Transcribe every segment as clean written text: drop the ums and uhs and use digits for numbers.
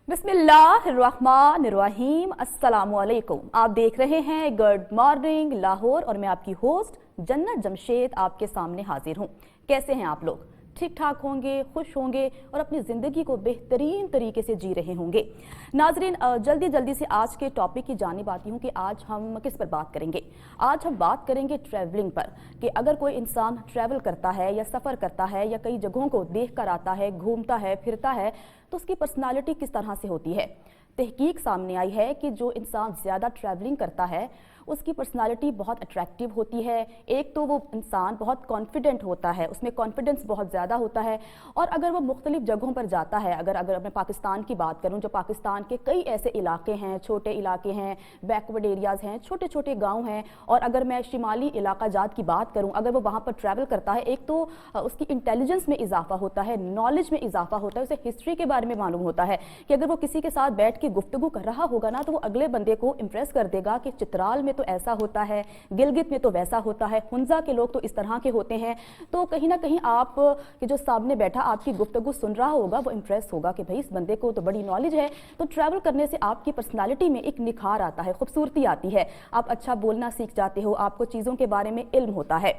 बिस्मिल्लाहिर्रहमानिर्रहीम। अस्सलामुअलैकुम। आप देख रहे हैं गुड मॉर्निंग लाहौर और मैं आपकी होस्ट जन्नत जमशेद आपके सामने हाजिर हूँ। कैसे हैं आप लोग? ठीक ठाक होंगे, खुश होंगे और अपनी ज़िंदगी को बेहतरीन तरीके से जी रहे होंगे। नाजरीन, जल्दी से आज के टॉपिक की जानिब आती हूँ कि आज हम किस पर बात करेंगे। आज हम बात करेंगे ट्रैवलिंग पर कि अगर कोई इंसान ट्रैवल करता है या सफ़र करता है या कई जगहों को देख कर आता है, घूमता है, फिरता है, तो उसकी पर्सनालिटी किस तरह से होती है। तहकीक सामने आई है कि जो इंसान ज़्यादा ट्रैवलिंग करता है उसकी पर्सनालिटी बहुत अट्रैक्टिव होती है। एक तो वो इंसान बहुत कॉन्फिडेंट होता है, उसमें कॉन्फिडेंस बहुत ज़्यादा होता है। और अगर वो मुख्तलिफ जगहों पर जाता है, अगर मैं पाकिस्तान की बात करूं, जो पाकिस्तान के कई ऐसे इलाके हैं, छोटे इलाके हैं, बैकवर्ड एरियाज़ हैं, छोटे छोटे गाँव हैं, और अगर मैं शिमाली इलाका जात की बात करूँ, अगर वो वहाँ पर ट्रैवल करता है, एक तो उसकी इंटेलिजेंस में इजाफा होता है, नॉलेज में इजाफा होता है, उसे हिस्ट्री के बारे में मालूम होता है कि अगर वो किसी के साथ बैठ के गुफ्तगू कर रहा होगा ना, तो वो अगले बंदे को इम्प्रेस कर देगा कि चित्राल में तो ऐसा होता है, गिलगित में तो वैसा होता है, हुंजा के लोग तो इस तरह के होते हैं। तो कहीं ना कहीं आप कि जो सामने बैठा आपकी गुफ्तगू सुन रहा होगा वो इम्प्रेस होगा कि भाई इस बंदे को तो बड़ी नॉलेज है। तो ट्रैवल करने से आपकी पर्सनालिटी में एक निखार आता है, खूबसूरती आती है, आप अच्छा बोलना सीख जाते हो, आपको चीज़ों के बारे में इल्म होता है।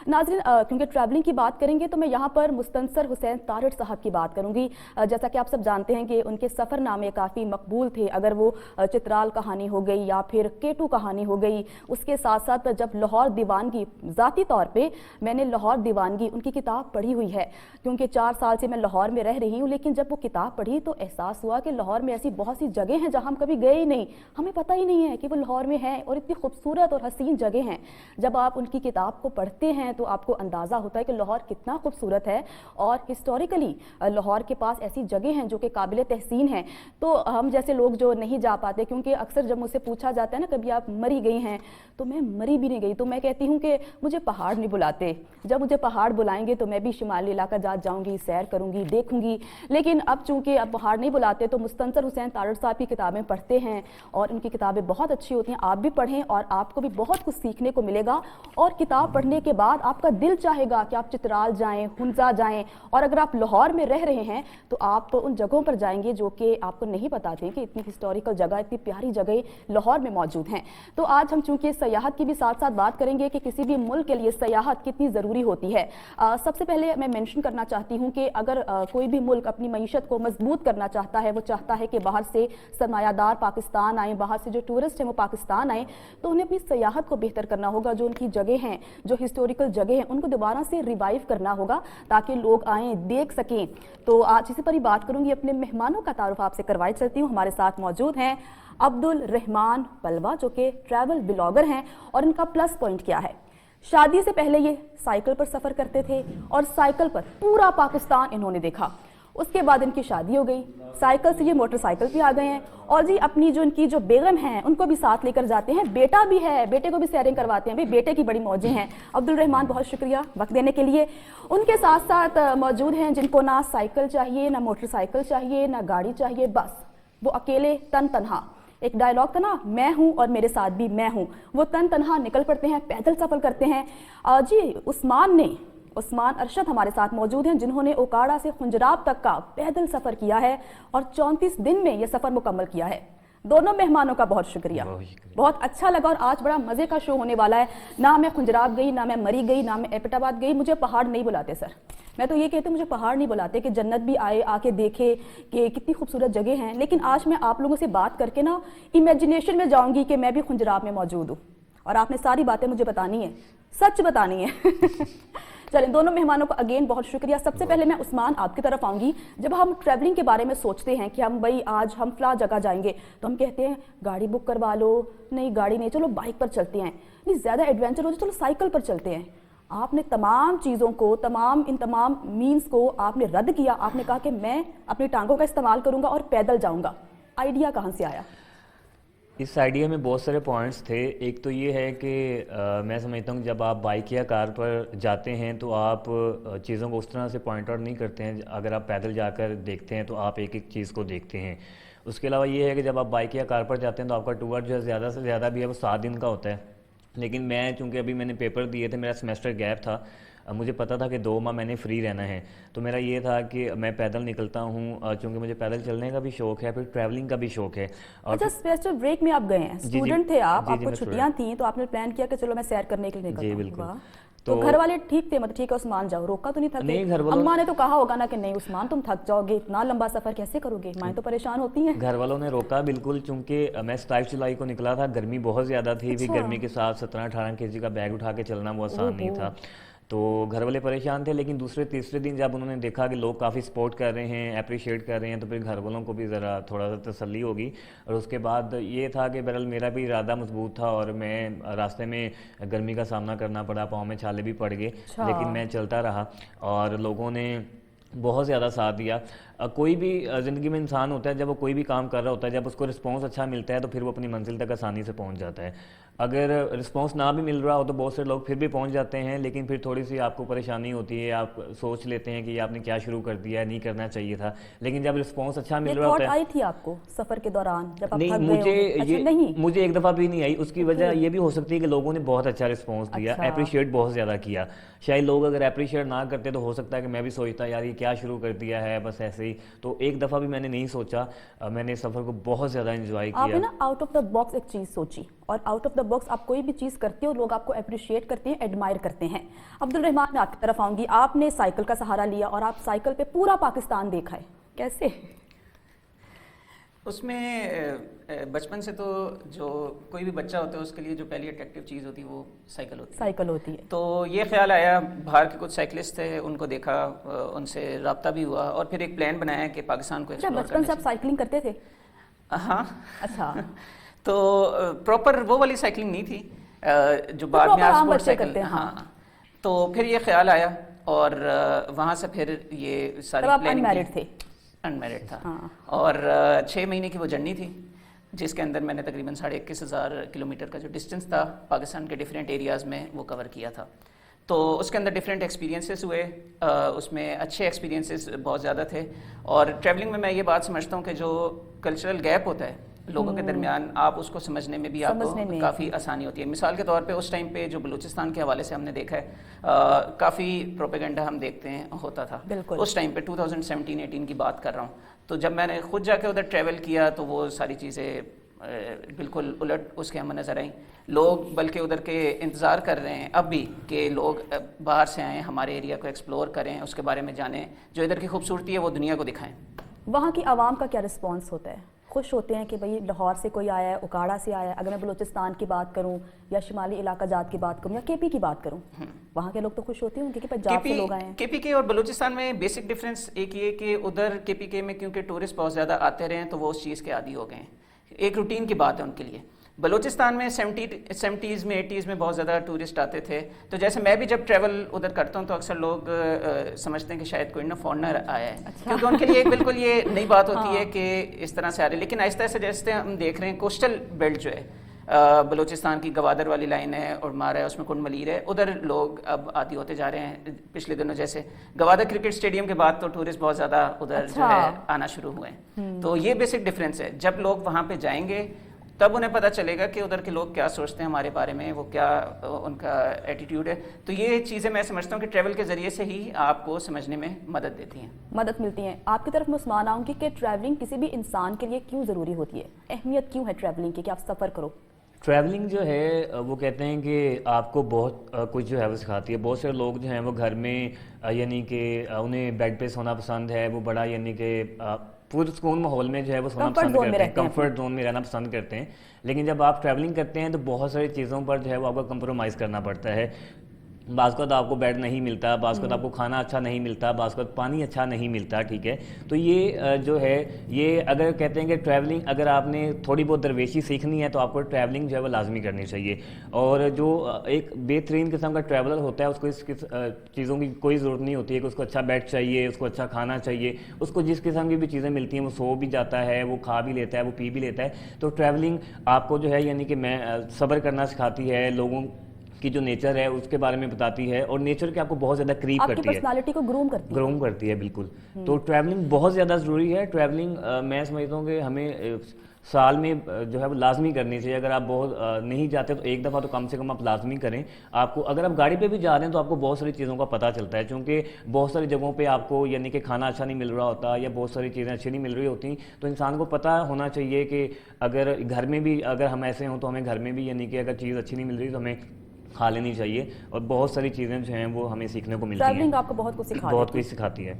नाज़रीन, क्योंकि ट्रैवलिंग की बात करेंगे तो मैं यहाँ पर मुस्तनसर हुसैन तारड़ साहब की बात करूँगी। जैसा कि आप सब जानते हैं कि उनके सफ़रनामे काफ़ी मकबूल थे। अगर वो चित्राल कहानी हो गई या फिर केटू कहानी हो गई, उसके साथ साथ जब लाहौर दीवानगी, ज़ाती तौर पे मैंने लाहौर दीवानगी उनकी किताब पढ़ी हुई है, क्योंकि 4 साल से मैं लाहौर में रह रही हूँ। लेकिन जब वो किताब पढ़ी तो एहसास हुआ कि लाहौर में ऐसी बहुत सी जगह हैं जहाँ हम कभी गए ही नहीं, हमें पता ही नहीं है कि वो लाहौर में है, और इतनी खूबसूरत और हसीन जगह हैं। जब आप उनकी किताब को पढ़ते हैं तो आपको अंदाज़ा होता है कि लाहौर कितना खूबसूरत है, और हिस्टोरिकली लाहौर के पास ऐसी जगह हैं जो कि काबिल तहसीन हैं। तो हम जैसे लोग जो नहीं जा पाते, क्योंकि अक्सर जब मुझसे पूछा जाता है ना कभी आप मरी गई हैं, तो मैं मरी भी नहीं गई, तो मैं कहती हूँ कि मुझे पहाड़ नहीं बुलाते। जब मुझे पहाड़ बुलाएंगे तो मैं भी शिमाली इलाका जाऊँगी, सैर करूँगी, देखूँगी। लेकिन अब चूँकि अब पहाड़ नहीं बुलाते तो मुस्तनसर हुसैन तारड़ साहब की किताबें पढ़ते हैं, और उनकी किताबें बहुत अच्छी होती हैं। आप भी पढ़ें और आपको भी बहुत कुछ सीखने को मिलेगा। और किताब पढ़ने के बाद आपका दिल चाहेगा कि आप चित्राल जाएं, हुंजा जाएं, और अगर आप लाहौर में रह रहे हैं तो आप उन जगहों पर जाएंगे जो कि आपको नहीं पता थे कि इतनी हिस्टोरिकल जगह, इतनी प्यारी जगह लाहौर में मौजूद हैं। तो आज हम चूँकि सयाहत की भी साथ साथ बात करेंगे कि किसी भी मुल्क के लिए सयाहत कितनी ज़रूरी होती है। सबसे पहले मैं मेंशन करना चाहती हूँ कि अगर कोई भी मुल्क अपनी मईशत को मजबूत करना चाहता है, वो चाहता है कि बाहर से सरमायादार पाकिस्तान आए, बाहर से जो टूरिस्ट हैं वो पाकिस्तान आए, तो उन्हें अपनी सयाहत को बेहतर करना होगा। जो उनकी जगह हैं, जो हिस्टोरिकल जगह हैं, उनको दोबारा से रिवाइव करना होगा ताकि लोग आएँ, देख सकें। तो आज इसी पर ही बात करूँगी। अपने मेहमानों का तारुफ आपसे करवाई चलती हूँ। हमारे साथ मौजूद हैं अब्दुल रहमान पलवा, जो कि ट्रैवल ब्लॉगर हैं, और इनका प्लस पॉइंट क्या है, शादी से पहले ये साइकिल पर सफ़र करते थे और साइकिल पर पूरा पाकिस्तान इन्होंने देखा। उसके बाद इनकी शादी हो गई, साइकिल से ये मोटरसाइकिल पे आ गए हैं, और जी अपनी जो इनकी जो बेगम हैं उनको भी साथ लेकर जाते हैं, बेटा भी है, बेटे को भी सैरिंग करवाते हैं। भाई बेटे की बड़ी मौजें हैं। अब्दुल रहमान, बहुत शुक्रिया वक्त देने के लिए। उनके साथ साथ मौजूद हैं जिनको ना साइकिल चाहिए, ना मोटरसाइकिल चाहिए, ना गाड़ी चाहिए, बस वो अकेले तन तनहा, एक डायलॉग था ना, मैं हूं और मेरे साथ भी मैं हूं, वो तन तनहा निकल पड़ते हैं, पैदल सफ़र करते हैं। जी उस्मान अरशद हमारे साथ मौजूद हैं, जिन्होंने ओकाड़ा से खुंजराब तक का पैदल सफ़र किया है और 34 दिन में यह सफ़र मुकम्मल किया है। दोनों मेहमानों का बहुत शुक्रिया, बहुत अच्छा लगा। और आज बड़ा मज़े का शो होने वाला है। ना मैं खुंजराब गई, ना मैं मरी गई, ना मैं एबटाबाद गई। मुझे पहाड़ नहीं बुलाते सर, मैं तो ये कहती हूँ मुझे पहाड़ नहीं बुलाते कि जन्नत भी आए, आके देखे कि कितनी खूबसूरत जगह हैं। लेकिन आज मैं आप लोगों से बात करके ना इमेजिनेशन में जाऊँगी कि मैं भी खुंजराब में मौजूद हूँ, और आपने सारी बातें मुझे बतानी है, सच बतानी है। चलिए, दोनों मेहमानों को अगेन बहुत शुक्रिया। सबसे पहले मैं उस्मान आपकी तरफ आऊँगी। जब हम ट्रैवलिंग के बारे में सोचते हैं कि हम भाई आज हम फला जगह जाएंगे, तो हम कहते हैं गाड़ी बुक करवा लो, नहीं गाड़ी नहीं, चलो बाइक पर चलते हैं, नहीं ज़्यादा एडवेंचर हो तो चलो साइकिल पर चलते हैं। आपने तमाम चीज़ों को, इन तमाम मीन्स को आपने रद्द किया। आपने कहा कि मैं अपनी टांगों का इस्तेमाल करूँगा और पैदल जाऊँगा। आइडिया कहाँ से आया? इस आइडिया में बहुत सारे पॉइंट्स थे। एक तो ये है कि मैं समझता हूँ कि जब आप बाइक या कार पर जाते हैं तो आप चीज़ों को उस तरह से पॉइंट आउट नहीं करते हैं। अगर आप पैदल जाकर देखते हैं तो आप एक एक चीज़ को देखते हैं। उसके अलावा ये है कि जब आप बाइक या कार पर जाते हैं तो आपका टूर जो है ज़्यादा से ज़्यादा भी है वो 7 दिन का होता है। लेकिन मैं चूँकि अभी मैंने पेपर दिए थे, मेरा सेमेस्टर गैप था, مجھے پتہ تھا کہ 2 ماہ میں نے فری رہنا ہے، تو میرا یہ تھا کہ میں پیدل نکلتا ہوں، چونکہ مجھے پیدل چلنے کا بھی شوق ہے، پھر ٹریولنگ کا بھی شوق ہے. اور اچھا اسپیشل بریک میں آپ گئے ہیں، جی اسٹوڈنٹ تھے آپ جی کو میں چھٹیاں تھیں تو آپ نے پلان کیا کہ چلو میں سیر کرنے کے لیے نکلتا جی ہوں. بالکل. واہ. تو گھر والے ٹھیک تھے، مطلب ٹھیک ہے عثمان جاؤ، روکا تو نہیں تھا؟ نہیں، گھر والوں اماں نے تو کہا ہوگا نا کہ نہیں عثمان تم تھک جاؤ گے، اتنا لمبا سفر کیسے کرو گے؟ مائیں تو پریشان ہوتی ہیں. گھر والوں نے روکا بالکل، چونکہ میں 27 جولائی کو نکلا تھا، گرمی بہت زیادہ تھی، پھر گرمی کے ساتھ 17-18 kg کا بیگ اٹھا کے چلنا وہ آسان نہیں تھا، تو گھر والے پریشان تھے. لیکن دوسرے تیسرے دن جب انہوں نے دیکھا کہ لوگ کافی سپورٹ کر رہے ہیں، اپریشیٹ کر رہے ہیں، تو پھر گھر والوں کو بھی ذرا تھوڑا سا تسلی ہوگی. اور اس کے بعد یہ تھا کہ بہرحال میرا بھی ارادہ مضبوط تھا، اور میں راستے میں گرمی کا سامنا کرنا پڑا، پاؤں میں چھالے بھی پڑ گئے، لیکن میں چلتا رہا اور لوگوں نے بہت زیادہ ساتھ دیا. کوئی بھی زندگی میں انسان ہوتا ہے، جب وہ کوئی بھی کام کر رہا ہوتا ہے، جب اس کو رسپانس اچھا ملتا ہے تو پھر وہ اپنی منزل تک آسانی سے پہنچ جاتا ہے. اگر رسپانس نہ بھی مل رہا ہو تو بہت سے لوگ پھر بھی پہنچ جاتے ہیں، لیکن پھر تھوڑی سی آپ کو پریشانی ہوتی ہے، آپ سوچ لیتے ہیں کہ یہ آپ نے کیا شروع کر دیا ہے، نہیں کرنا چاہیے تھا. لیکن جب رسپانس اچھا مل یہ رہا تھاٹ ہوتا ہے. آئی تھی آپ کو سفر کے دوران جب آپ نہیں، تھک گئے ہوں؟ اچھا نہیں، مجھے ایک دفعہ بھی نہیں آئی. اس کی وجہ یہ بھی ہو سکتی ہے کہ لوگوں نے بہت اچھا رسپانس دیا، اپریشیٹ بہت زیادہ کیا. شاید لوگ اگر اپریشیٹ نہ کرتے تو ہو سکتا ہے کہ میں بھی سوچتا یار یہ کیا شروع کر دیا ہے بس ایسے ہی. تو ایک دفعہ بھی میں نے نہیں سوچا، میں نے سفر کو بہت زیادہ انجوائے آپ کیا. نے نا آؤٹ آف دا باکس ایک چیز سوچی، اور آؤٹ آف دا باکس آپ کوئی بھی چیز کرتے ہو لوگ آپ کو اپریشیٹ کرتے ہیں، ایڈمائر کرتے ہیں. عبدالرحمان میں آپ کی طرف آؤں گی. آپ نے سائیکل کا سہارا لیا اور آپ سائیکل پہ پورا پاکستان دیکھا ہے، کیسے؟ اس میں بچپن سے تو جو کوئی بھی بچہ ہوتا ہے اس کے لیے جو پہلی اٹریکٹیو چیز ہوتی ہے وہ سائیکل ہوتی ہے. سائیکل ہوتی ہے. تو یہ خیال آیا، باہر کے کچھ سائیکلسٹ تھے، ان کو دیکھا، ان سے رابطہ بھی ہوا، اور پھر ایک پلان بنایا کہ پاکستان کو ایکسپلور بچپن سے آپ سائیکلنگ کرتے تھے؟ ہاں. اچھا. تو پراپر وہ والی سائیکلنگ نہیں تھی جو بعد میں عام اسپورٹ بچے سائیکل. کرتے ہیں. ہاں. تو پھر یہ خیال آیا اور وہاں سے پھر یہ ساری تب آپ پلاننگ انمیرڈ تھے؟ انمیرڈ تھا. اور 6 مہینے کی وہ جرنی تھی جس کے اندر میں نے تقریباً 21,500 کلومیٹر کا جو ڈسٹینس تھا پاکستان کے ڈیفرنٹ ایریاز میں وہ کور کیا تھا. تو اس کے اندر ڈفرینٹ ایکسپیرینسز ہوئے، اس میں اچھے ایکسپیرینسز بہت زیادہ تھے. اور ٹریولنگ میں یہ بات سمجھتا ہوں کہ جو کلچرل گیپ ہوتا ہے لوگوں کے درمیان، آپ اس کو سمجھنے میں بھی آپ کو کافی آسانی ہوتی ہے. مثال کے طور پہ اس ٹائم پہ جو بلوچستان کے حوالے سے ہم نے دیکھا ہے کافی پروپیگنڈا ہم دیکھتے ہیں ہوتا تھا اس ٹائم پہ. 2017-18 کی بات کر رہا ہوں. تو جب میں نے خود جا کے ادھر ٹریول کیا تو وہ ساری چیزیں بالکل الٹ اس کے ہمیں نظر آئیں. لوگ بلکہ ادھر کے انتظار کر رہے ہیں اب بھی کہ لوگ باہر سے آئیں، ہمارے ایریا کو ایکسپلور کریں، اس کے بارے میں جانیں، جو ادھر کی خوبصورتی ہے وہ دنیا کو دکھائیں. وہاں کی عوام کا کیا رسپانس ہوتا ہے؟ خوش ہوتے ہیں کہ بھئی لاہور سے کوئی آیا ہے، اکاڑا سے آیا ہے؟ اگر میں بلوچستان کی بات کروں یا شمالی علاقہ جات کی بات کروں یا کے پی کی بات کروں، وہاں کے لوگ تو خوش ہوتے ہوں کہ پنجاب سے لوگ آئے ہیں. کے پی کے اور بلوچستان میں بیسک ڈفرینس ایک یہ کہ ادھر کے پی کے میں کیونکہ ٹورسٹ بہت زیادہ آتے رہے ہیں تو وہ اس چیز کے عادی ہو گئے ہیں، ایک روٹین کی بات ہے ان کے لیے. بلوچستان میں 70s میں 80s میں بہت زیادہ ٹورسٹ آتے تھے. تو جیسے میں بھی جب ٹریول ادھر کرتا ہوں تو اکثر لوگ سمجھتے ہیں کہ شاید کوئی فارنر آیا ہے، کیونکہ ان کے لیے ایک بالکل یہ نئی بات ہوتی ہے کہ اس طرح سے آ رہے ہیں. لیکن آہستہ آہستہ جیسے ہم دیکھ رہے ہیں کوسٹل بیلٹ جو ہے بلوچستان کی گوادر والی لائن ہے اور مارا ہے، اس میں کنڈ ملیر ہے، ادھر لوگ اب عادی ہوتے جا رہے ہیں. پچھلے دنوں جیسے گوادر کرکٹ اسٹیڈیم کے بعد تو ٹورسٹ بہت زیادہ ادھر جو ہے آنا شروع ہوئے ہیں. تو یہ بیسک ڈفرینس ہے. جب لوگ وہاں پہ جائیں گے تب انہیں پتہ چلے گا کہ ادھر کے لوگ کیا سوچتے ہیں ہمارے بارے میں، وہ کیا ان کا ایٹیٹیوڈ ہے. تو یہ چیزیں میں سمجھتا ہوں کہ ٹریول کے ذریعے سے ہی آپ کو سمجھنے میں مدد دیتی ہیں، مدد ملتی ہیں. آپ کی طرف میں عثمان آؤں گی کہ ٹریولنگ کسی بھی انسان کے لیے کیوں ضروری ہوتی ہے؟ اہمیت کیوں ہے ٹریولنگ کی کہ آپ سفر کرو؟ ٹریولنگ جو ہے وہ کہتے ہیں کہ آپ کو بہت کچھ جو ہے وہ سکھاتی ہے. بہت سے لوگ جو ہیں وہ گھر میں یعنی کہ انہیں بیڈ پہ سونا پسند ہے، وہ بڑا یعنی کہ پرسکون ماحول میں جو ہے وہ سونا پسند کرتے ہیں، کمفرٹ زون میں رہنا پسند کرتے ہیں. لیکن جب آپ ٹریولنگ کرتے ہیں تو بہت ساری چیزوں پر جو ہے وہ آپ کو کمپرومائز کرنا پڑتا ہے. بعض اوقات آپ کو بیڈ نہیں ملتا، بعض اوقات آپ کو کھانا اچھا نہیں ملتا، بعض اوقات پانی اچھا نہیں ملتا. ٹھیک ہے، تو یہ جو ہے یہ اگر کہتے ہیں کہ ٹریولنگ اگر آپ نے تھوڑی بہت درویشی سیکھنی ہے تو آپ کو ٹریولنگ جو ہے وہ لازمی کرنی چاہیے. اور جو ایک بہترین قسم کا ٹریولر ہوتا ہے اس کو اس چیزوں کی کوئی ضرورت نہیں ہوتی ہے کہ اس کو اچھا بیڈ چاہیے، اس کو اچھا کھانا چاہیے. اس کو جس قسم کی بھی چیزیں ملتی ہیں وہ سو بھی جاتا ہے، وہ کھا بھی لیتا ہے، وہ پی بھی لیتا ہے. تو ٹریولنگ آپ کو جو ہے یعنی کہ میں صبر کرنا سکھاتی ہے، لوگوں की जो नेचर है उसके बारे में बताती है और नेचर के आपको बहुत ज़्यादा करीब आपकी करती है, पर्सनालिटी को ग्रूम करती है। बिल्कुल। तो ट्रैवलिंग बहुत ज़्यादा ज़रूरी है। ट्रैवलिंग मैं समझता हूँ कि हमें साल में जो है वो लाजमी करनी चाहिए। अगर आप बहुत नहीं जाते तो एक दफ़ा तो कम से कम आप लाजमी करें। आपको अगर आप गाड़ी पे भी जा रहे हैं तो आपको बहुत सारी चीज़ों का पता चलता है, क्योंकि बहुत सारी जगहों पे आपको यानी कि खाना अच्छा नहीं मिल रहा होता या बहुत सारी चीज़ें अच्छी नहीं मिल रही होती, तो इंसान को पता होना चाहिए कि अगर घर में भी अगर हम ऐसे हों तो हमें घर में भी यानी कि अगर चीज़ अच्छी नहीं मिल रही तो हमें खा लेनी चाहिए। और बहुत सारी चीज़ें जो हैं वो हमें सीखने को मिलती हैं। ट्रैवलिंग आपको बहुत कुछ बहुत कुछ सिखाती है।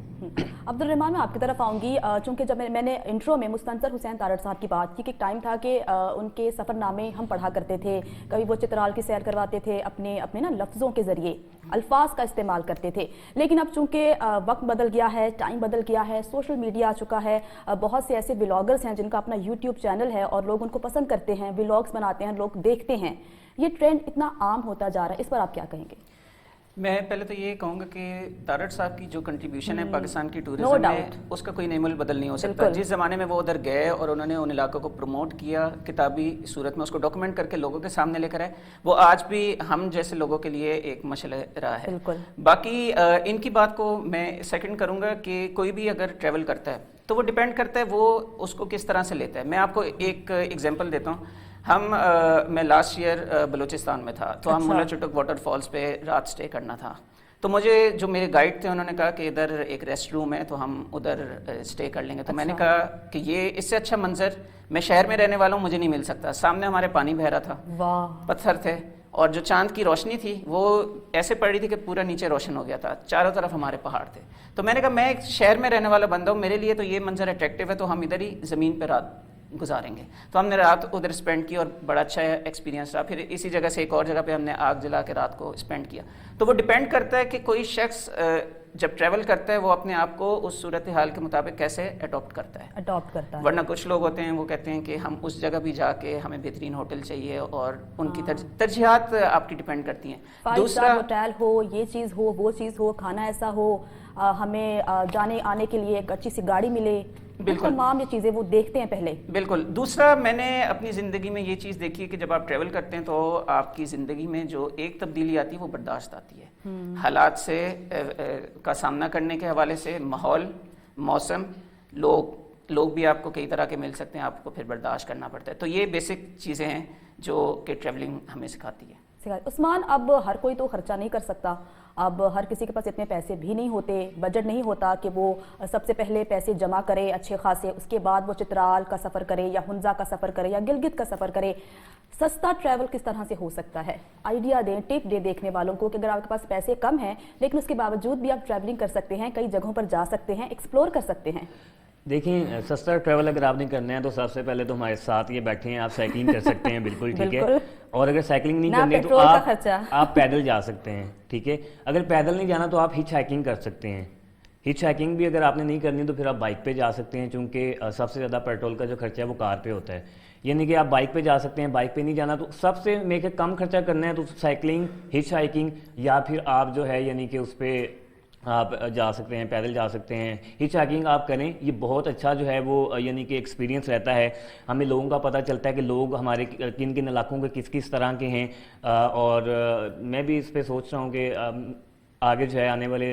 अब्दुल रहमान, मैं आपकी तरफ आऊँगी, चूँकि जब मैंने इंट्रो में मुस्तंसर हुसैन तारड़ साहब की बात की कि एक टाइम था कि उनके सफ़रनामे हम पढ़ा करते थे, कभी वो चित्राल की सैर करवाते थे, अपने अपने ना लफ्ज़ों के ज़रिए अल्फाज का इस्तेमाल करते थे। लेकिन अब चूँकि वक्त बदल गया है, टाइम बदल गया है, सोशल मीडिया आ चुका है, बहुत से ऐसे व्लॉगर्स हैं जिनका अपना यूट्यूब चैनल है और लोग उनको पसंद करते हैं, व्लॉग्स बनाते हैं, लोग देखते हैं। ये ट्रेंड इतना आम होता जा रहा है, इस पर आप क्या कहेंगे? मैं पहले तो ये कहूँगा कि तारड़ साहब की जो कंट्रीब्यूशन है पाकिस्तान की टूरिज्म में, उसका कोई नेमुल बदल नहीं हो सकता। जिस ज़माने में वो उधर गए और उन्होंने उन इलाकों को प्रमोट किया किताबी सूरत में, उसको डॉक्यूमेंट करके लोगों के सामने लेकर आए, वो आज भी हम जैसे लोगों के लिए एक मशअल रहा है। बाकी इनकी बात को मैं सेकंड करूँगा कि कोई भी अगर ट्रैवल करता है तो वो डिपेंड करता है वो उसको किस तरह से लेता है। मैं आपको एक एग्जाम्पल देता हूँ। मैं लास्ट ईयर बलूचिस्तान में था, तो हम मुला चुटुक वाटरफॉल्स पे रात स्टे करना था। तो मुझे जो मेरे गाइड थे उन्होंने कहा कि इधर एक रेस्ट रूम है तो हम उधर स्टे कर लेंगे। तो मैंने कहा कि ये इससे अच्छा मंजर मैं शहर में रहने वाला हूँ मुझे नहीं मिल सकता। सामने हमारे पानी बह रहा था, पत्थर थे और जो चांद की रोशनी थी वो ऐसे पड़ रही थी कि पूरा नीचे रोशन हो गया था, चारों तरफ हमारे पहाड़ थे। तो मैंने कहा मैं एक शहर में रहने वाला बंदा हूँ, मेरे लिए तो ये मंजर अट्रैक्टिव है, तो हम इधर ही ज़मीन पर रात गुजारेंगे। तो हमने रात उधर स्पेंड की और बड़ा अच्छा एक्सपीरियंस रहा। फिर इसी जगह से एक और जगह पे हमने आग जला के रात को स्पेंड किया। तो वो डिपेंड करता है कि कोई शख्स जब ट्रैवल करता है वो अपने आप को उस सूरत हाल के मुताबिक कैसे अडॉप्ट करता है। वरना कुछ लोग होते हैं वो कहते हैं कि हम उस जगह भी जाके हमें बेहतरीन होटल चाहिए और उनकी तरजीहात आपकी डिपेंड करती हैं। दूसरा होटल हो, ये चीज़ हो, वो चीज़ हो, खाना ऐसा हो, हमें जाने आने के लिए एक अच्छी सी गाड़ी मिले, बिल्कुल तमाम ये चीज़ें वो देखते हैं पहले। बिल्कुल। दूसरा मैंने अपनी ज़िंदगी में ये चीज़ देखी है कि जब आप ट्रैवल करते हैं तो आपकी ज़िंदगी में जो एक तब्दीली आती है वो बर्दाश्त आती है। हालात से का सामना करने के हवाले से, माहौल, मौसम, लोग भी आपको कई तरह के मिल सकते हैं, आपको फिर बर्दाश्त करना पड़ता है। तो ये बेसिक चीज़ें हैं जो कि ट्रैवलिंग हमें सिखाती है। उस्मान, अब हर कोई तो खर्चा नहीं कर सकता, अब हर किसी के पास इतने पैसे भी नहीं होते, बजट नहीं होता कि वो सबसे पहले पैसे जमा करे अच्छे खासे, उसके बाद वो चित्राल का सफ़र करे या हुंजा का सफ़र करे या गिलगित का सफ़र करे। सस्ता ट्रैवल किस तरह से हो सकता है? आइडिया दें, टिप दे देखने वालों को कि अगर आपके पास पैसे कम हैं लेकिन उसके बावजूद भी आप ट्रैवलिंग कर सकते हैं, कई जगहों पर जा सकते हैं, एक्सप्लोर कर सकते हैं। देखिए, सस्ता ट्रैवल अगर आपने करना है तो सबसे पहले तो हमारे साथ ये बैठे हैं, आप साइकिलिंग कर सकते हैं, बिल्कुल ठीक है। और अगर साइकिलिंग नहीं करनी तो आप पैदल जा सकते हैं, ठीक है। अगर पैदल नहीं जाना तो आप हिच हाइकिंग कर सकते हैं। हिच हाइकिंग भी अगर आपने नहीं करनी तो फिर आप बाइक पे जा सकते हैं, क्योंकि सबसे ज़्यादा पेट्रोल का जो खर्चा है वो कार पे होता है, यानी कि आप बाइक पे जा सकते हैं। बाइक पे नहीं जाना तो सबसे मेरे कम खर्चा करना है तो साइकिलिंग, हिच हाइकिंग, या फिर आप जो है यानी कि उस पर आप जा सकते हैं, पैदल जा सकते हैं। हिच हाइकिंग आप करें, ये बहुत अच्छा जो है वो यानी कि एक्सपीरियंस रहता है। हमें लोगों का पता चलता है कि लोग हमारे किन किन इलाकों के किस किस तरह के हैं। और मैं भी इस पे सोच रहा हूँ कि आगे जो है आने वाले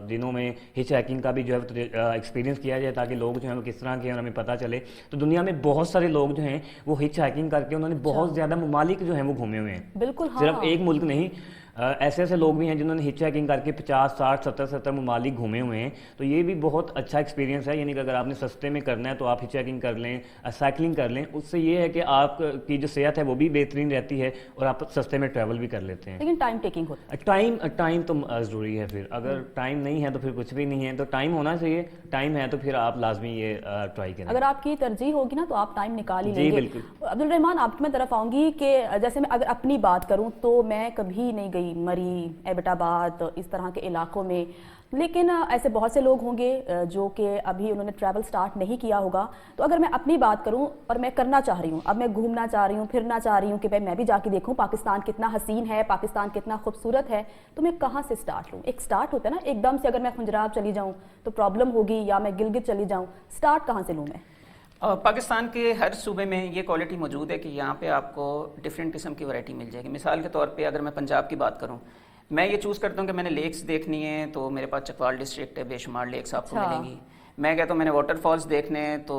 दिनों में हिच हाइकिंग का भी जो है एक्सपीरियंस किया जाए, ताकि लोग जो हैं वो किस तरह के हैं और हमें पता चले। तो दुनिया में बहुत सारे लोग जो हैं वो हिच हाइकिंग करके उन्होंने बहुत ज़्यादा ममालिक जो हैं वो घूमे हुए हैं। बिल्कुल, सिर्फ एक मुल्क नहीं, ऐसे ऐसे लोग भी हैं जिन्होंने हिच हाइकिंग करके 50, 60, 70 ममालिक घूमे हुए हैं। तो ये भी बहुत अच्छा एक्सपीरियंस है, यानी कि अगर आपने सस्ते में करना है तो आप हिच हाइकिंग कर लें, साइकिलिंग कर लें। उससे ये है कि आपकी जो सेहत है वो भी बेहतरीन रहती है और आप सस्ते में ट्रैवल भी कर लेते हैं। लेकिन टाइम टेकिंग होता है। टाइम तो ज़रूरी है। फिर अगर टाइम नहीं है तो फिर कुछ भी नहीं है, तो टाइम होना चाहिए। टाइम है तो फिर आप लाजमी ये ट्राई करें। अगर आपकी तरजीह होगी ना तो आप टाइम निकाल ही लेंगे। जी बिल्कुल। अब्दुल रहमान, आपकी मैं तरफ आऊँगी कि जैसे मैं अगर अपनी बात करूँ तो मैं कभी नहीं गई मरी, एबटाबाद, इस तरह के इलाकों में, लेकिन ऐसे बहुत से लोग होंगे जो कि अभी उन्होंने ट्रैवल स्टार्ट नहीं किया होगा। तो अगर मैं अपनी बात करूं और मैं करना चाह रही हूं, अब मैं घूमना चाह रही हूं, फिरना चाह रही हूं कि भाई मैं भी जाके देखूं पाकिस्तान कितना हसीन है, पाकिस्तान कितना खूबसूरत है, तो मैं कहां से स्टार्ट लूं? एक स्टार्ट होता है ना, एकदम से अगर मैं खुंजराब चली जाऊं तो प्रॉब्लम होगी, या मैं गिलगित चली जाऊं, स्टार्ट कहां से लूं मैं? اور پاکستان کے ہر صوبے میں یہ کوالٹی موجود ہے کہ یہاں پہ آپ کو ڈفرینٹ قسم کی ورائٹی مل جائے گی. مثال کے طور پہ اگر میں پنجاب کی بات کروں, میں یہ چوز کرتا ہوں کہ میں نے لیکس دیکھنی ہے تو میرے پاس چکوال ڈسٹرکٹ ہے, بے شمار لیکس آپ کو ملیں گی. میں کہتا ہوں میں نے واٹر فالز دیکھنے ہیں تو